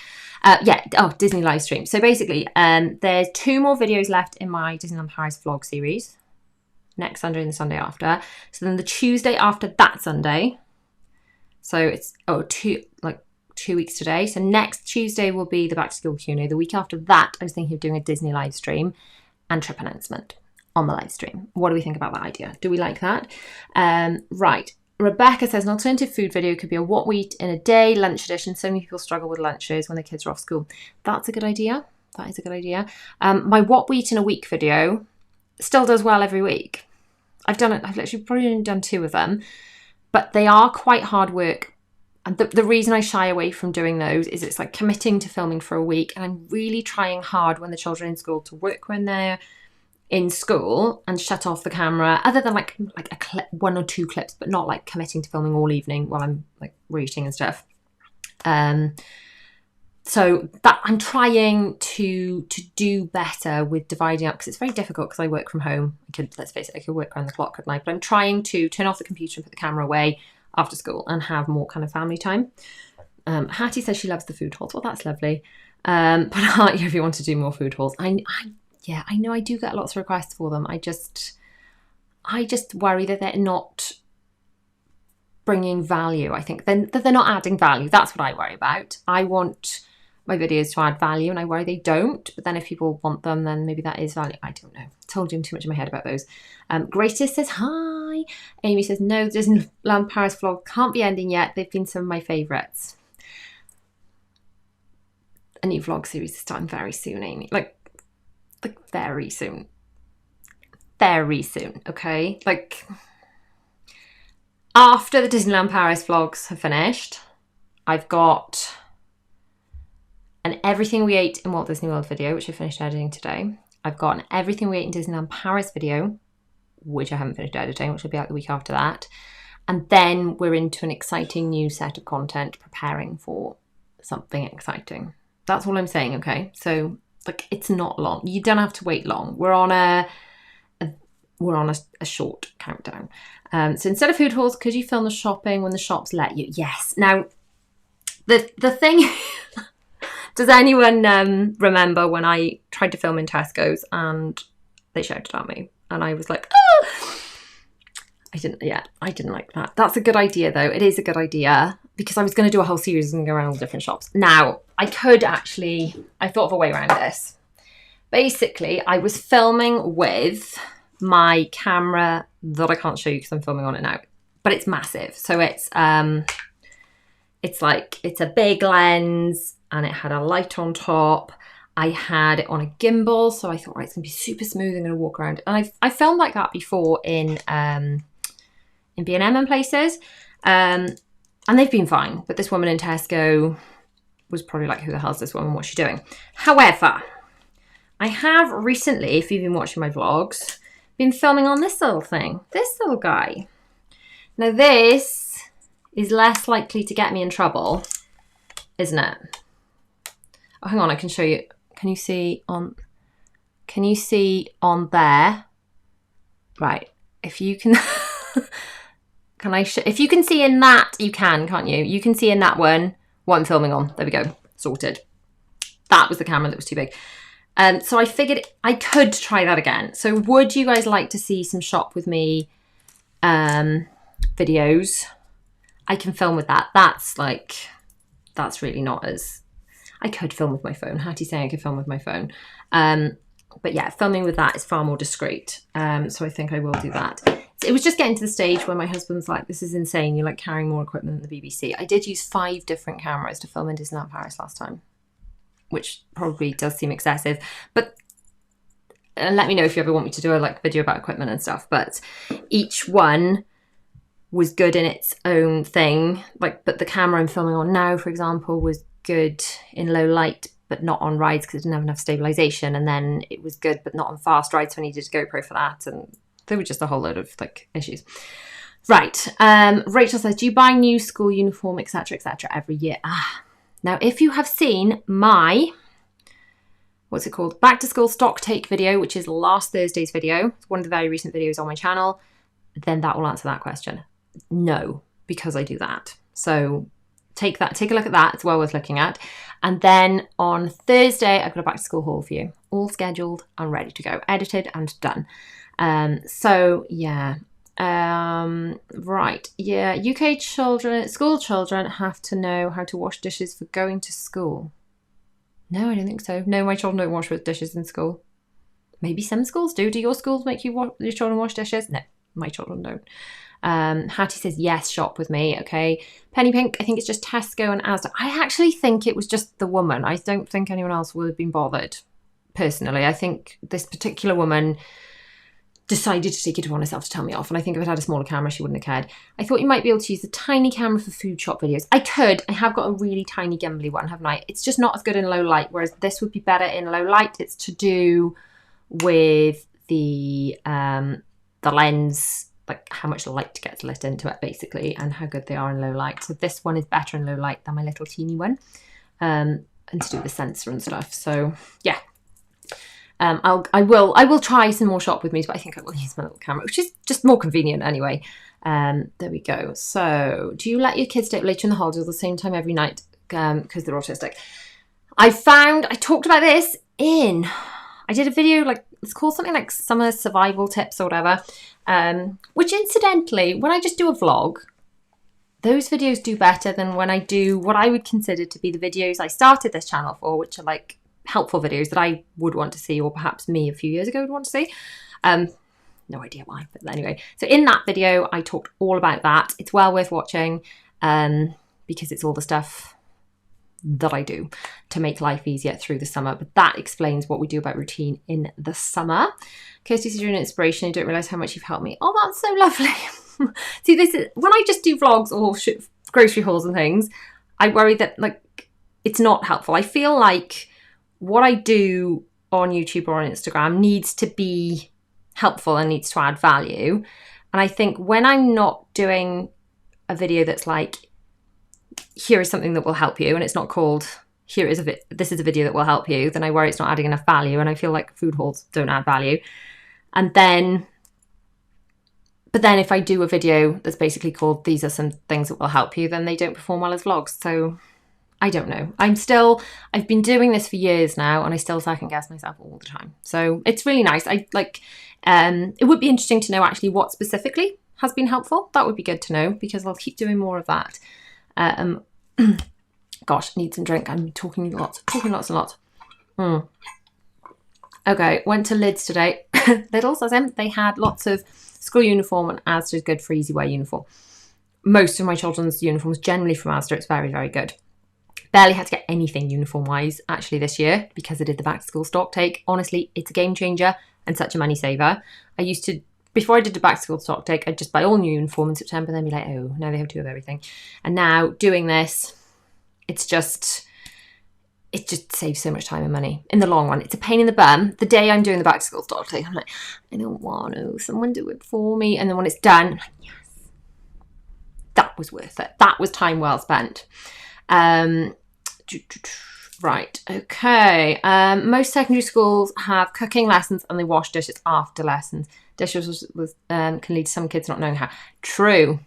Disney live stream. So basically, there's 2 more videos left in my Disneyland Paris vlog series. next Sunday and the Sunday after. So then the Tuesday after that Sunday, so it's 2 weeks today. So next Tuesday will be the back to school Q&A. The week after that, I was thinking of doing a Disney live stream and trip announcement on the live stream. What do we think about that idea? Do we like that? Right. Rebecca says an alternative food video could be a what we eat in a day lunch edition. So many people struggle with lunches when their kids are off school. That's a good idea. That is a good idea. My what we eat in a week video still does well every week. I've literally probably only done 2 of them, but they are quite hard work. And the reason I shy away from doing those is it's like committing to filming for a week. And I'm really trying hard when the children are in school to work when they're in school and shut off the camera, other than like a clip, 1 or 2 clips, but not like committing to filming all evening while I'm like reading and stuff. So that I'm trying to do better with dividing up, because it's very difficult because I work from home. Let's face it, I could work around the clock at night, but I'm trying to turn off the computer and put the camera away after school and have more kind of family time. Hattie says she loves the food hauls. Well, that's lovely. But if you want to do more food hauls, I know I do get lots of requests for them. I just worry that they're not bringing value. I think that they're not adding value. That's what I worry about. I want my videos to add value, and I worry they don't. But then if people want them, then maybe that is value. I don't know. Told you too much in my head about those. Greatest says hi. Amy says no, Disneyland Paris vlog can't be ending yet. They've been some of my favourites. A new vlog series is starting very soon, Amy. Like very soon. Very soon, okay? Like after the Disneyland Paris vlogs have finished, I've got an Everything We Ate in Walt Disney World video, which I finished editing today. I've got an Everything We Ate in Disneyland Paris video, which I haven't finished editing, which will be out the week after that. And then we're into an exciting new set of content, preparing for something exciting. That's all I'm saying, okay? So like, it's not long. You don't have to wait long. We're on a short countdown. So instead of food hauls, could you film the shopping when the shops let you? Yes. Now, the thing... Does anyone remember when I tried to film in Tesco's and they shouted at me and I was like, oh! I didn't like that. That's a good idea though. It is a good idea, because I was going to do a whole series and go around all different shops. Now, I thought of a way around this. Basically, I was filming with my camera that I can't show you because I'm filming on it now, but it's massive. So it's a big lens, and it had a light on top. I had it on a gimbal, so I thought, right, it's going to be super smooth. I'm going to walk around. And I filmed like that before in B&M and places. And they've been fine. But this woman in Tesco was probably like, who the hell's this woman? What's she doing? However, I have recently, if you've been watching my vlogs, been filming on this little thing. This little guy. Now this is less likely to get me in trouble, isn't it? Oh, hang on, I can show you. Can you see on there? Right. If you can, if you can see in that, you can't you? You can see in that one what I'm filming on. There we go. Sorted. That was the camera that was too big. So I figured I could try that again. So would you guys like to see some shop with me videos? I can film with that. That's really not as... I could film with my phone. Hattie's saying I could film with my phone. But yeah, filming with that is far more discreet. So I think I will do that. So it was just getting to the stage where my husband's like, this is insane. You're like carrying more equipment than the BBC. I did use 5 different cameras to film in Disneyland Paris last time, which probably does seem excessive. But let me know if you ever want me to do a video about equipment and stuff. But each one was good in its own thing. But the camera I'm filming on now, for example, was good in low light, but not on rides because it didn't have enough stabilization. And then it was good, but not on fast rides, so I needed a GoPro for that. And there were just a whole load of issues. Right. Rachel says, do you buy new school uniform, etc., every year? Now, if you have seen my, what's it called? Back to school stock take video, which is last Thursday's video. It's one of the very recent videos on my channel. Then that will answer that question. No, because I do that. So take a look at that. It's well worth looking at. And then on Thursday, I've got a back to school haul for you, all scheduled and ready to go, edited and done. So yeah. Right. Yeah. UK school children have to know how to wash dishes for going to school. No, I don't think so. No, my children don't wash dishes in school. Maybe some schools do. Do your schools make your children wash dishes? No, my children don't. Hattie says, yes, shop with me. Okay. Penny Pink, I think it's just Tesco and Asda. I actually think it was just the woman. I don't think anyone else would have been bothered. Personally, I think this particular woman decided to take it upon herself to tell me off. And I think if it had a smaller camera, she wouldn't have cared. I thought you might be able to use the tiny camera for food shop videos. I could. I have got a really tiny gimbly one, haven't I? It's just not as good in low light, whereas this would be better in low light. It's to do with the lens, like how much light gets lit into it, basically, and how good they are in low light. So this one is better in low light than my little teeny one, and to do with the sensor and stuff. So yeah. I will try some more shop with me, but I think I will use my little camera, which is just more convenient anyway. There we go. So, do you let your kids stay up later in the holidays at the same time every night because they're autistic? I talked about this I did a video, like, it's called something like summer survival tips or whatever, which incidentally, when I just do a vlog, those videos do better than when I do what I would consider to be the videos I started this channel for, which are like helpful videos that I would want to see, or perhaps me a few years ago would want to see. No idea why, but anyway. So in that video, I talked all about that. It's well worth watching because it's all the stuff that I do to make life easier through the summer. But that explains what we do about routine in the summer. Kirsty says you're an inspiration. I don't realise how much you've helped me. Oh, that's so lovely. See, this is when I just do vlogs or grocery hauls and things, I worry that like it's not helpful. I feel like what I do on YouTube or on Instagram needs to be helpful and needs to add value. And I think when I'm not doing a video that's like, here is something that will help you, and it's not called, this is a video that will help you, then I worry it's not adding enough value, and I feel like food hauls don't add value. But then if I do a video that's basically called, these are some things that will help you, then they don't perform well as vlogs. So I don't know. I've been doing this for years now, and I still second guess myself all the time. So it's really nice. It would be interesting to know actually what specifically has been helpful. That would be good to know, because I'll keep doing more of that. Gosh, I need some drink. I'm talking lots and lots. Okay, went to Lids today. Lidl's, as in, they had lots of school uniform and Asda's good for easy wear uniform. Most of my children's uniforms generally from Asda. It's very, very good. Barely had to get anything uniform-wise actually this year because I did the back-to-school stock take. Honestly, it's a game changer and such a money saver. I used to, before I did the back-to-school stock take, I'd just buy all new uniform in September and then be like, oh, now they have two of everything. And now doing this, it just saves so much time and money in the long run. It's a pain in the bum. The day I'm doing the back-to-school stock take, I'm like, I don't want to. Someone do it for me. And then when it's done, I'm like, yes, that was worth it. That was time well spent. Right, okay. Most secondary schools have cooking lessons and they wash dishes after lessons. Dishes can lead to some kids not knowing how. True.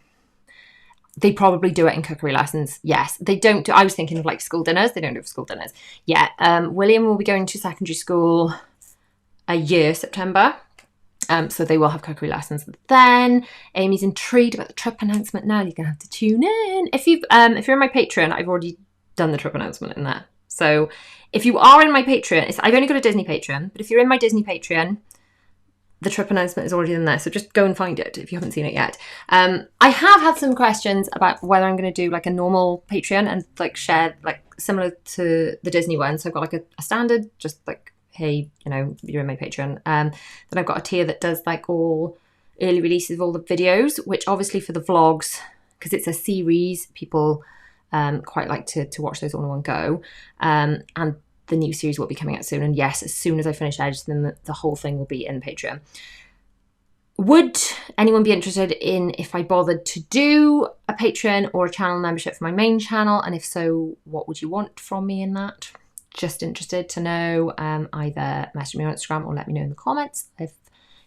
They probably do it in cookery lessons. Yes, they don't do. I was thinking of like school dinners. They don't do it for school dinners. Yeah. William will be going to secondary school a year, September. So they will have cookery lessons then. Amy's intrigued about the trip announcement now. You're gonna have to tune in. If you're in my Patreon, I've already done the trip announcement in there. So if you are in my Patreon, I've only got a Disney Patreon, but if you're in my Disney Patreon, the trip announcement is already in there. So just go and find it if you haven't seen it yet. I have had some questions about whether I'm going to do like a normal Patreon and like share like similar to the Disney one. So I've got like a standard, just like, hey, you're in my Patreon. Then I've got a tier that does like all early releases of all the videos, which obviously for the vlogs, because it's a series, people quite like to watch those all in one go. And the new series will be coming out soon. And yes, as soon as I finish editing them, the whole thing will be in Patreon. Would anyone be interested in if I bothered to do a Patreon or a channel membership for my main channel? And if so, what would you want from me in that? Just interested to know. Either message me on Instagram or let me know in the comments if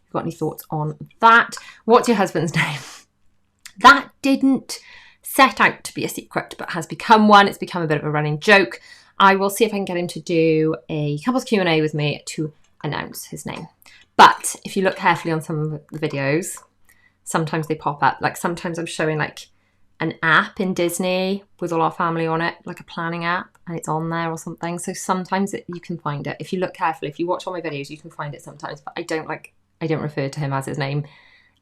you've got any thoughts on that. What's your husband's name? That didn't set out to be a secret, but has become one. It's become a bit of a running joke. I will see if I can get him to do a couples Q&A with me to announce his name. But if you look carefully on some of the videos, sometimes they pop up. Like sometimes I'm showing like an app in Disney with all our family on it, like a planning app, and it's on there or something. So sometimes you can find it. If you look carefully, if you watch all my videos, you can find it sometimes, but I don't refer to him as his name.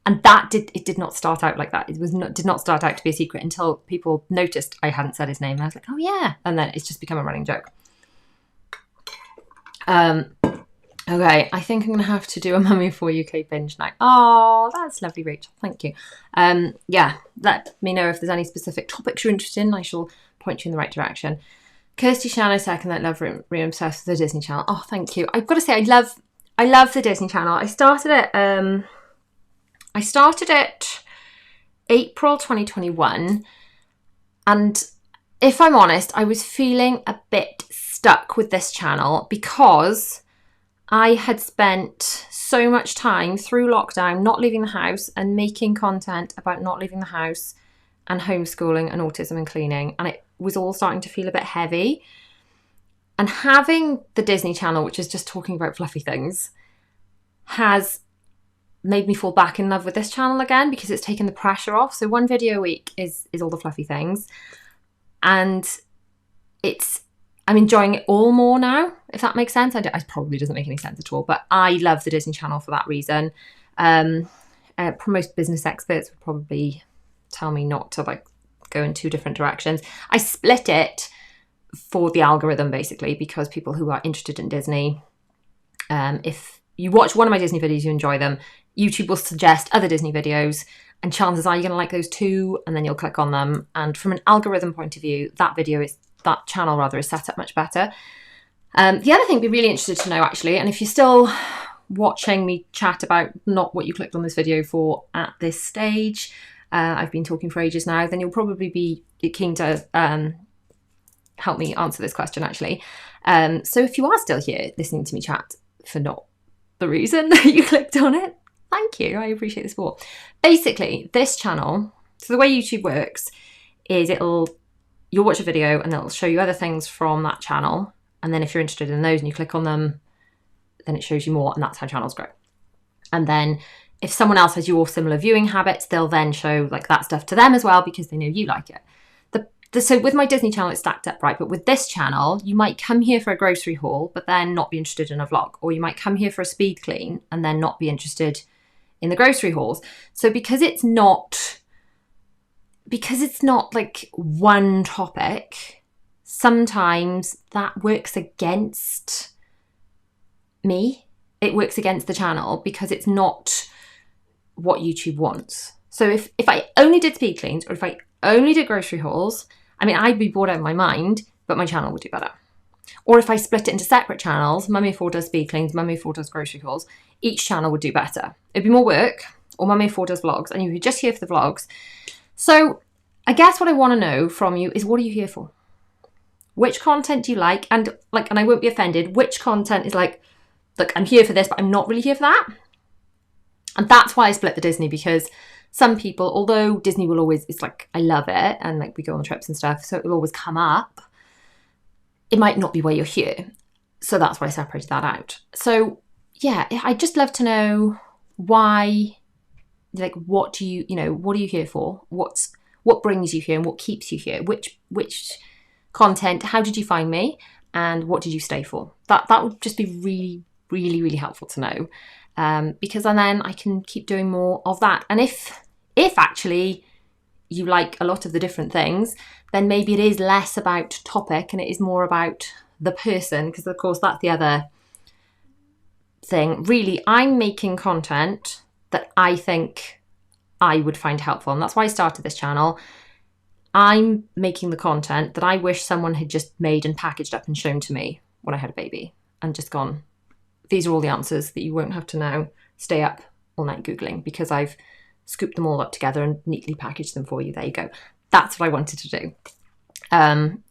And it did not start out like that. It did not start out to be a secret until people noticed I hadn't said his name. And I was like, oh yeah. And then it's just become a running joke. Okay, I think I'm going to have to do a Mummy 4 UK binge night. Oh, that's lovely, Rachel. Thank you. Yeah, let me know if there's any specific topics you're interested in. I shall point you in the right direction. Kirsty Shannon second, that love re-obsessed with the Disney Channel. Oh, thank you. I've got to say, I love the Disney Channel. I started it April 2021, and if I'm honest, I was feeling a bit stuck with this channel because I had spent so much time through lockdown not leaving the house and making content about not leaving the house and homeschooling and autism and cleaning, and it was all starting to feel a bit heavy. And having the Disney Channel, which is just talking about fluffy things, has made me fall back in love with this channel again because it's taken the pressure off. So one video a week is all the fluffy things, and I'm enjoying it all more now, if that makes sense. It probably doesn't make any sense at all, but I love the Disney Channel for that reason. Most business experts would probably tell me not to like go in two different directions. I split it for the algorithm basically, because people who are interested in Disney, if you watch one of my Disney videos, you enjoy them, YouTube will suggest other Disney videos, and chances are you're going to like those too, and then you'll click on them. And from an algorithm point of view, that channel is set up much better. The other thing I'd be really interested to know actually, and if you're still watching me chat about not what you clicked on this video for at this stage, I've been talking for ages now, then you'll probably be keen to help me answer this question actually. So if you are still here listening to me chat for not the reason that you clicked on it, thank you, I appreciate the support. Basically, this channel, so the way YouTube works is you'll watch a video and it'll show you other things from that channel, and then if you're interested in those and you click on them, then it shows you more, and that's how channels grow. And then if someone else has your similar viewing habits, they'll then show like that stuff to them as well because they know you like it. So with my Disney channel, it's stacked up right, but with this channel, you might come here for a grocery haul, but then not be interested in a vlog, or you might come here for a speed clean and then not be interested in the grocery hauls. So because it's not like one topic, sometimes that works against me. It works against the channel because it's not what YouTube wants. So if I only did speed cleans, or if I only did grocery hauls, I mean, I'd be bored out of my mind, but my channel would do better. Or if I split it into separate channels, Mummy 4 does speed cleans, Mummy 4 does grocery hauls, each channel would do better. It'd be more work, or Mummy 4 does vlogs, and you're just here for the vlogs. So I guess what I want to know from you is, what are you here for? Which content do you like? And I won't be offended, which content is like, look, I'm here for this, but I'm not really here for that. And that's why I split the Disney, because some people, although Disney will always, it's like, I love it, and like we go on trips and stuff, so it will always come up, it might not be why you're here. So that's why I separated that out. So yeah, I'd just love to know why, like, what are you here for? What brings you here and what keeps you here? Which content, how did you find me? And what did you stay for? That would just be really, really, really helpful to know. Because then I can keep doing more of that. And if actually you like a lot of the different things, then maybe it is less about topic and it is more about the person, because of course that's the other thing. Really, I'm making content that I think I would find helpful, and that's why I started this channel. I'm making the content that I wish someone had just made and packaged up and shown to me when I had a baby, and just gone, these are all the answers that you won't have to now stay up all night Googling, because I've scooped them all up together and neatly packaged them for you. There you go. That's what I wanted to do.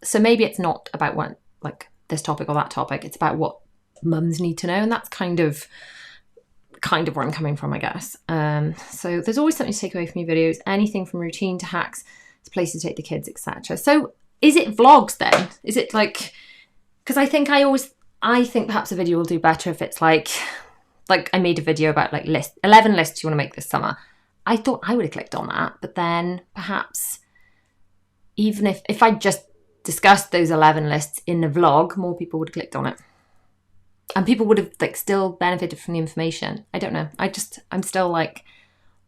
So maybe it's not about one, like this topic or that topic. It's about what mums need to know. And that's kind of where I'm coming from, I guess. So there's always something to take away from your videos, anything from routine to hacks to places to take the kids, etc. So is it vlogs then? Is it like, because I think perhaps a video will do better if it's like like I made a video about like 11 lists you want to make this summer. I thought I would have clicked on that, but then perhaps even if I just discussed those 11 lists in the vlog, more people would have clicked on it. And people would have like still benefited from the information. I don't know. I'm still like,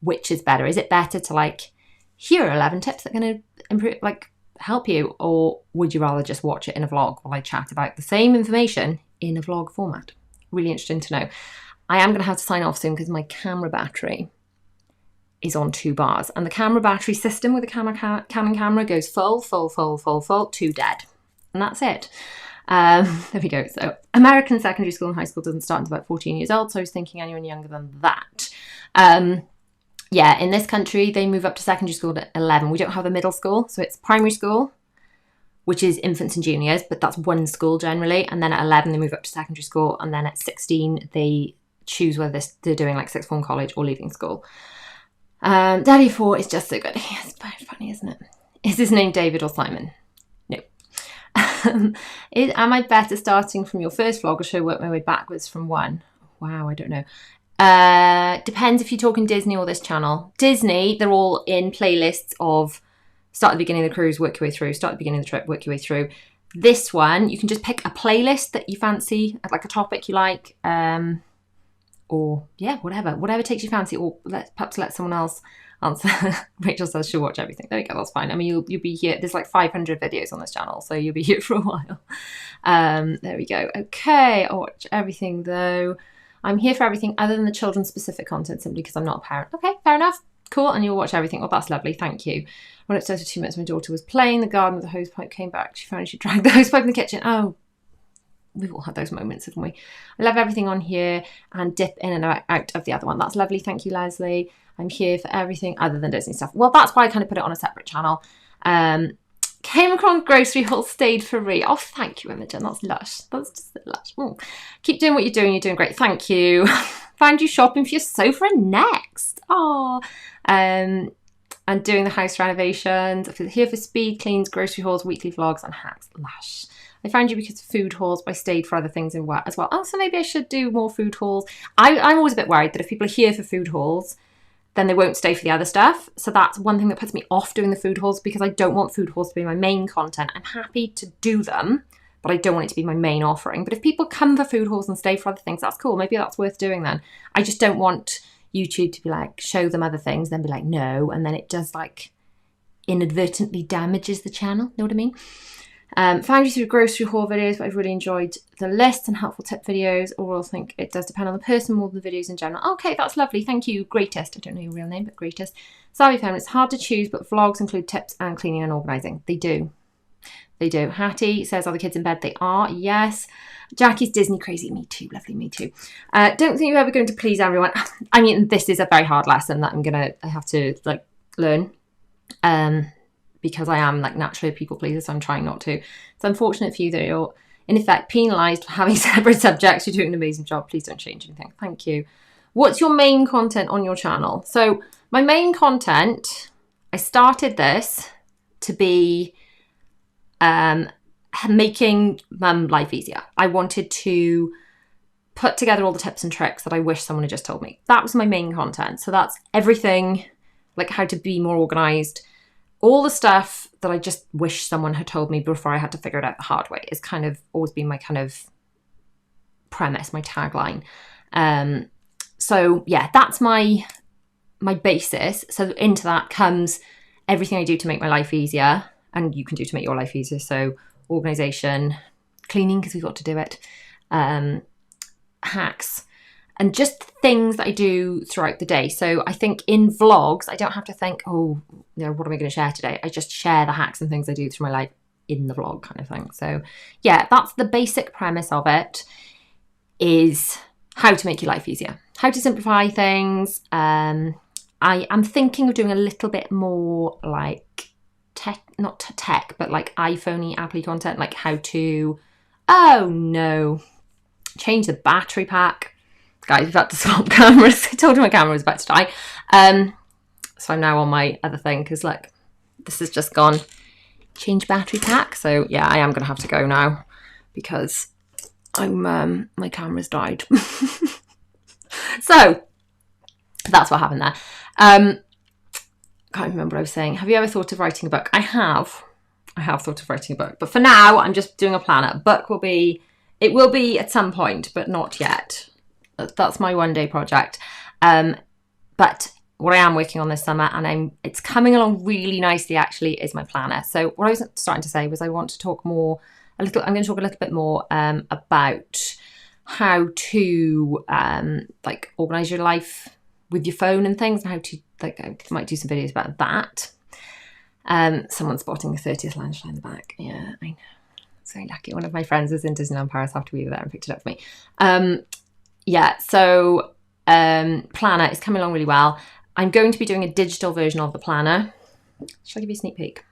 which is better? Is it better to like, here are 11 tips that are going to improve, like help you? Or would you rather just watch it in a vlog while I chat about the same information in a vlog format? Really interesting to know. I am going to have to sign off soon because my camera battery is on 2 bars. And the camera battery system with the Canon camera goes full, to dead. And that's it. There we go. So American secondary school and high school doesn't start until about 14 years old. So I was thinking anyone younger than that. Yeah, in this country, they move up to secondary school at 11. We don't have a middle school. So it's primary school, which is infants and juniors, but that's one school generally. And then at 11, they move up to secondary school. And then at 16, they choose whether they're doing like sixth form college or leaving school. Daddy 4 is just so good. It's very funny, isn't it? Is his name David or Simon? No. Am I better starting from your first vlog or should I work my way backwards from 1? Wow, I don't know. Depends if you're talking Disney or this channel. Disney, they're all in playlists of start at the beginning of the cruise, work your way through, start at the beginning of the trip, work your way through. This one, you can just pick a playlist that you fancy, like a topic you like, or yeah, whatever takes your fancy, or perhaps let someone else answer. Rachel says she'll watch everything. There we go, that's fine. I mean, you'll be here. There's like 500 videos on this channel, so you'll be here for a while. There we go. Okay, I'll watch everything though. I'm here for everything other than the children's specific content simply because I'm not a parent. Okay, fair enough. Cool, and you'll watch everything. Well, that's lovely, thank you. When upstairs for 2 minutes, my daughter was playing the garden with the hosepipe, came back. She found she dragged the hosepipe in the kitchen. Oh, we've all had those moments, haven't we? I love everything on here and dip in and out of the other one. That's lovely, thank you, Leslie. I'm here for everything other than Disney stuff. Well, that's why I kind of put it on a separate channel. Came across grocery haul, stayed for free. Oh, thank you, Imogen. That's lush. That's just lush. Keep doing what you're doing. You're doing great. Thank you. Find you shopping for your sofa next. Oh, and doing the house renovations. Here for speed cleans, grocery hauls, weekly vlogs, and hacks. Lush. I found you because of food hauls, but I stayed for other things in work as well. Oh, so maybe I should do more food hauls. I'm always a bit worried that if people are here for food hauls, then they won't stay for the other stuff. So that's one thing that puts me off doing the food hauls because I don't want food hauls to be my main content. I'm happy to do them, but I don't want it to be my main offering. But if people come for food hauls and stay for other things, that's cool. Maybe that's worth doing then. I just don't want YouTube to be like, show them other things, then be like, no. And then it does like inadvertently damages the channel. Know what I mean? Found you through grocery haul videos, but I've really enjoyed the lists and helpful tip videos. Overall, I think it does depend on the person more than the videos in general. Okay, that's lovely. Thank you. Greatest. I don't know your real name, but greatest. Savvy Feminine. It's hard to choose, but vlogs include tips and cleaning and organising. They do. They do. Hattie says, are the kids in bed? They are. Yes. Jackie's Disney crazy. Me too. Lovely. Me too. Don't think you're ever going to please everyone. I mean, this is a very hard lesson that I have to like learn. Because I am like naturally a people pleaser, so I'm trying not to. It's unfortunate for you that you're in effect penalised for having separate subjects. You're doing an amazing job. Please don't change anything. Thank you. What's your main content on your channel? So my main content, I started this to be making mum life easier. I wanted to put together all the tips and tricks that I wish someone had just told me. That was my main content. So that's everything, like how to be more organised. All the stuff that I just wish someone had told me before I had to figure it out the hard way is kind of always been my kind of premise, my tagline. So yeah, that's my basis. So into that comes everything I do to make my life easier, and you can do to make your life easier. So organisation, cleaning because we've got to do it, hacks, and just things that I do throughout the day. So I think in vlogs, I don't have to think, oh, you know, what am I going to share today? I just share the hacks and things I do through my life in the vlog kind of thing. So yeah, that's the basic premise of it, is how to make your life easier, how to simplify things. I am thinking of doing a little bit more like tech, not tech, but like iPhone-y, Apple-y content, like how to, oh no, change the battery pack. Guys, we've had to swap cameras. I told you my camera was about to die. So I'm now on my other thing because like this has just gone change battery pack. So yeah, I am going to have to go now because I'm my camera's died. So that's what happened there. Can't remember what I was saying. Have you ever thought of writing a book? I have thought of writing a book, but for now I'm just doing a planner. Book will be at some point, but not yet. That's my one day project. But what I am working on this summer, and it's coming along really nicely actually, is my planner. So what I was starting to say was I want to talk I'm going to talk a little bit more about how to like organize your life with your phone and things, and how to, like, I might do some videos about that. Someone's spotting the 30th lounge in the back. Yeah, I know. So lucky. One of my friends was in Disneyland Paris after we were there and picked it up for me. Yeah, so planner is coming along really well. I'm going to be doing a digital version of the planner. Shall I give you a sneak peek?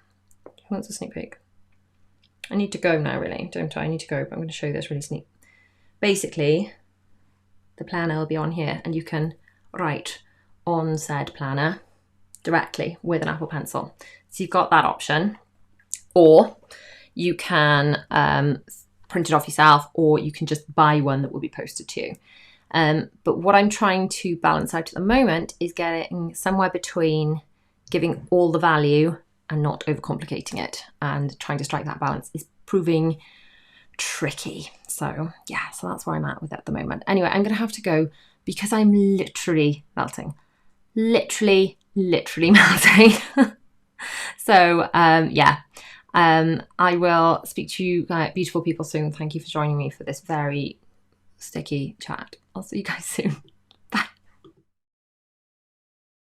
Who wants a sneak peek? I need to go now, really, don't I? I need to go, but I'm going to show you this really sneak. Basically, the planner will be on here, and you can write on said planner directly with an Apple Pencil. So you've got that option, or you can print it off yourself, or you can just buy one that will be posted to you. But what I'm trying to balance out at the moment is getting somewhere between giving all the value and not overcomplicating it, and trying to strike that balance is proving tricky. So yeah, so that's where I'm at with it at the moment. Anyway, I'm going to have to go because I'm literally melting. Literally melting. So yeah, I will speak to you beautiful people soon. Thank you for joining me for this very sticky chat. I'll see you guys soon.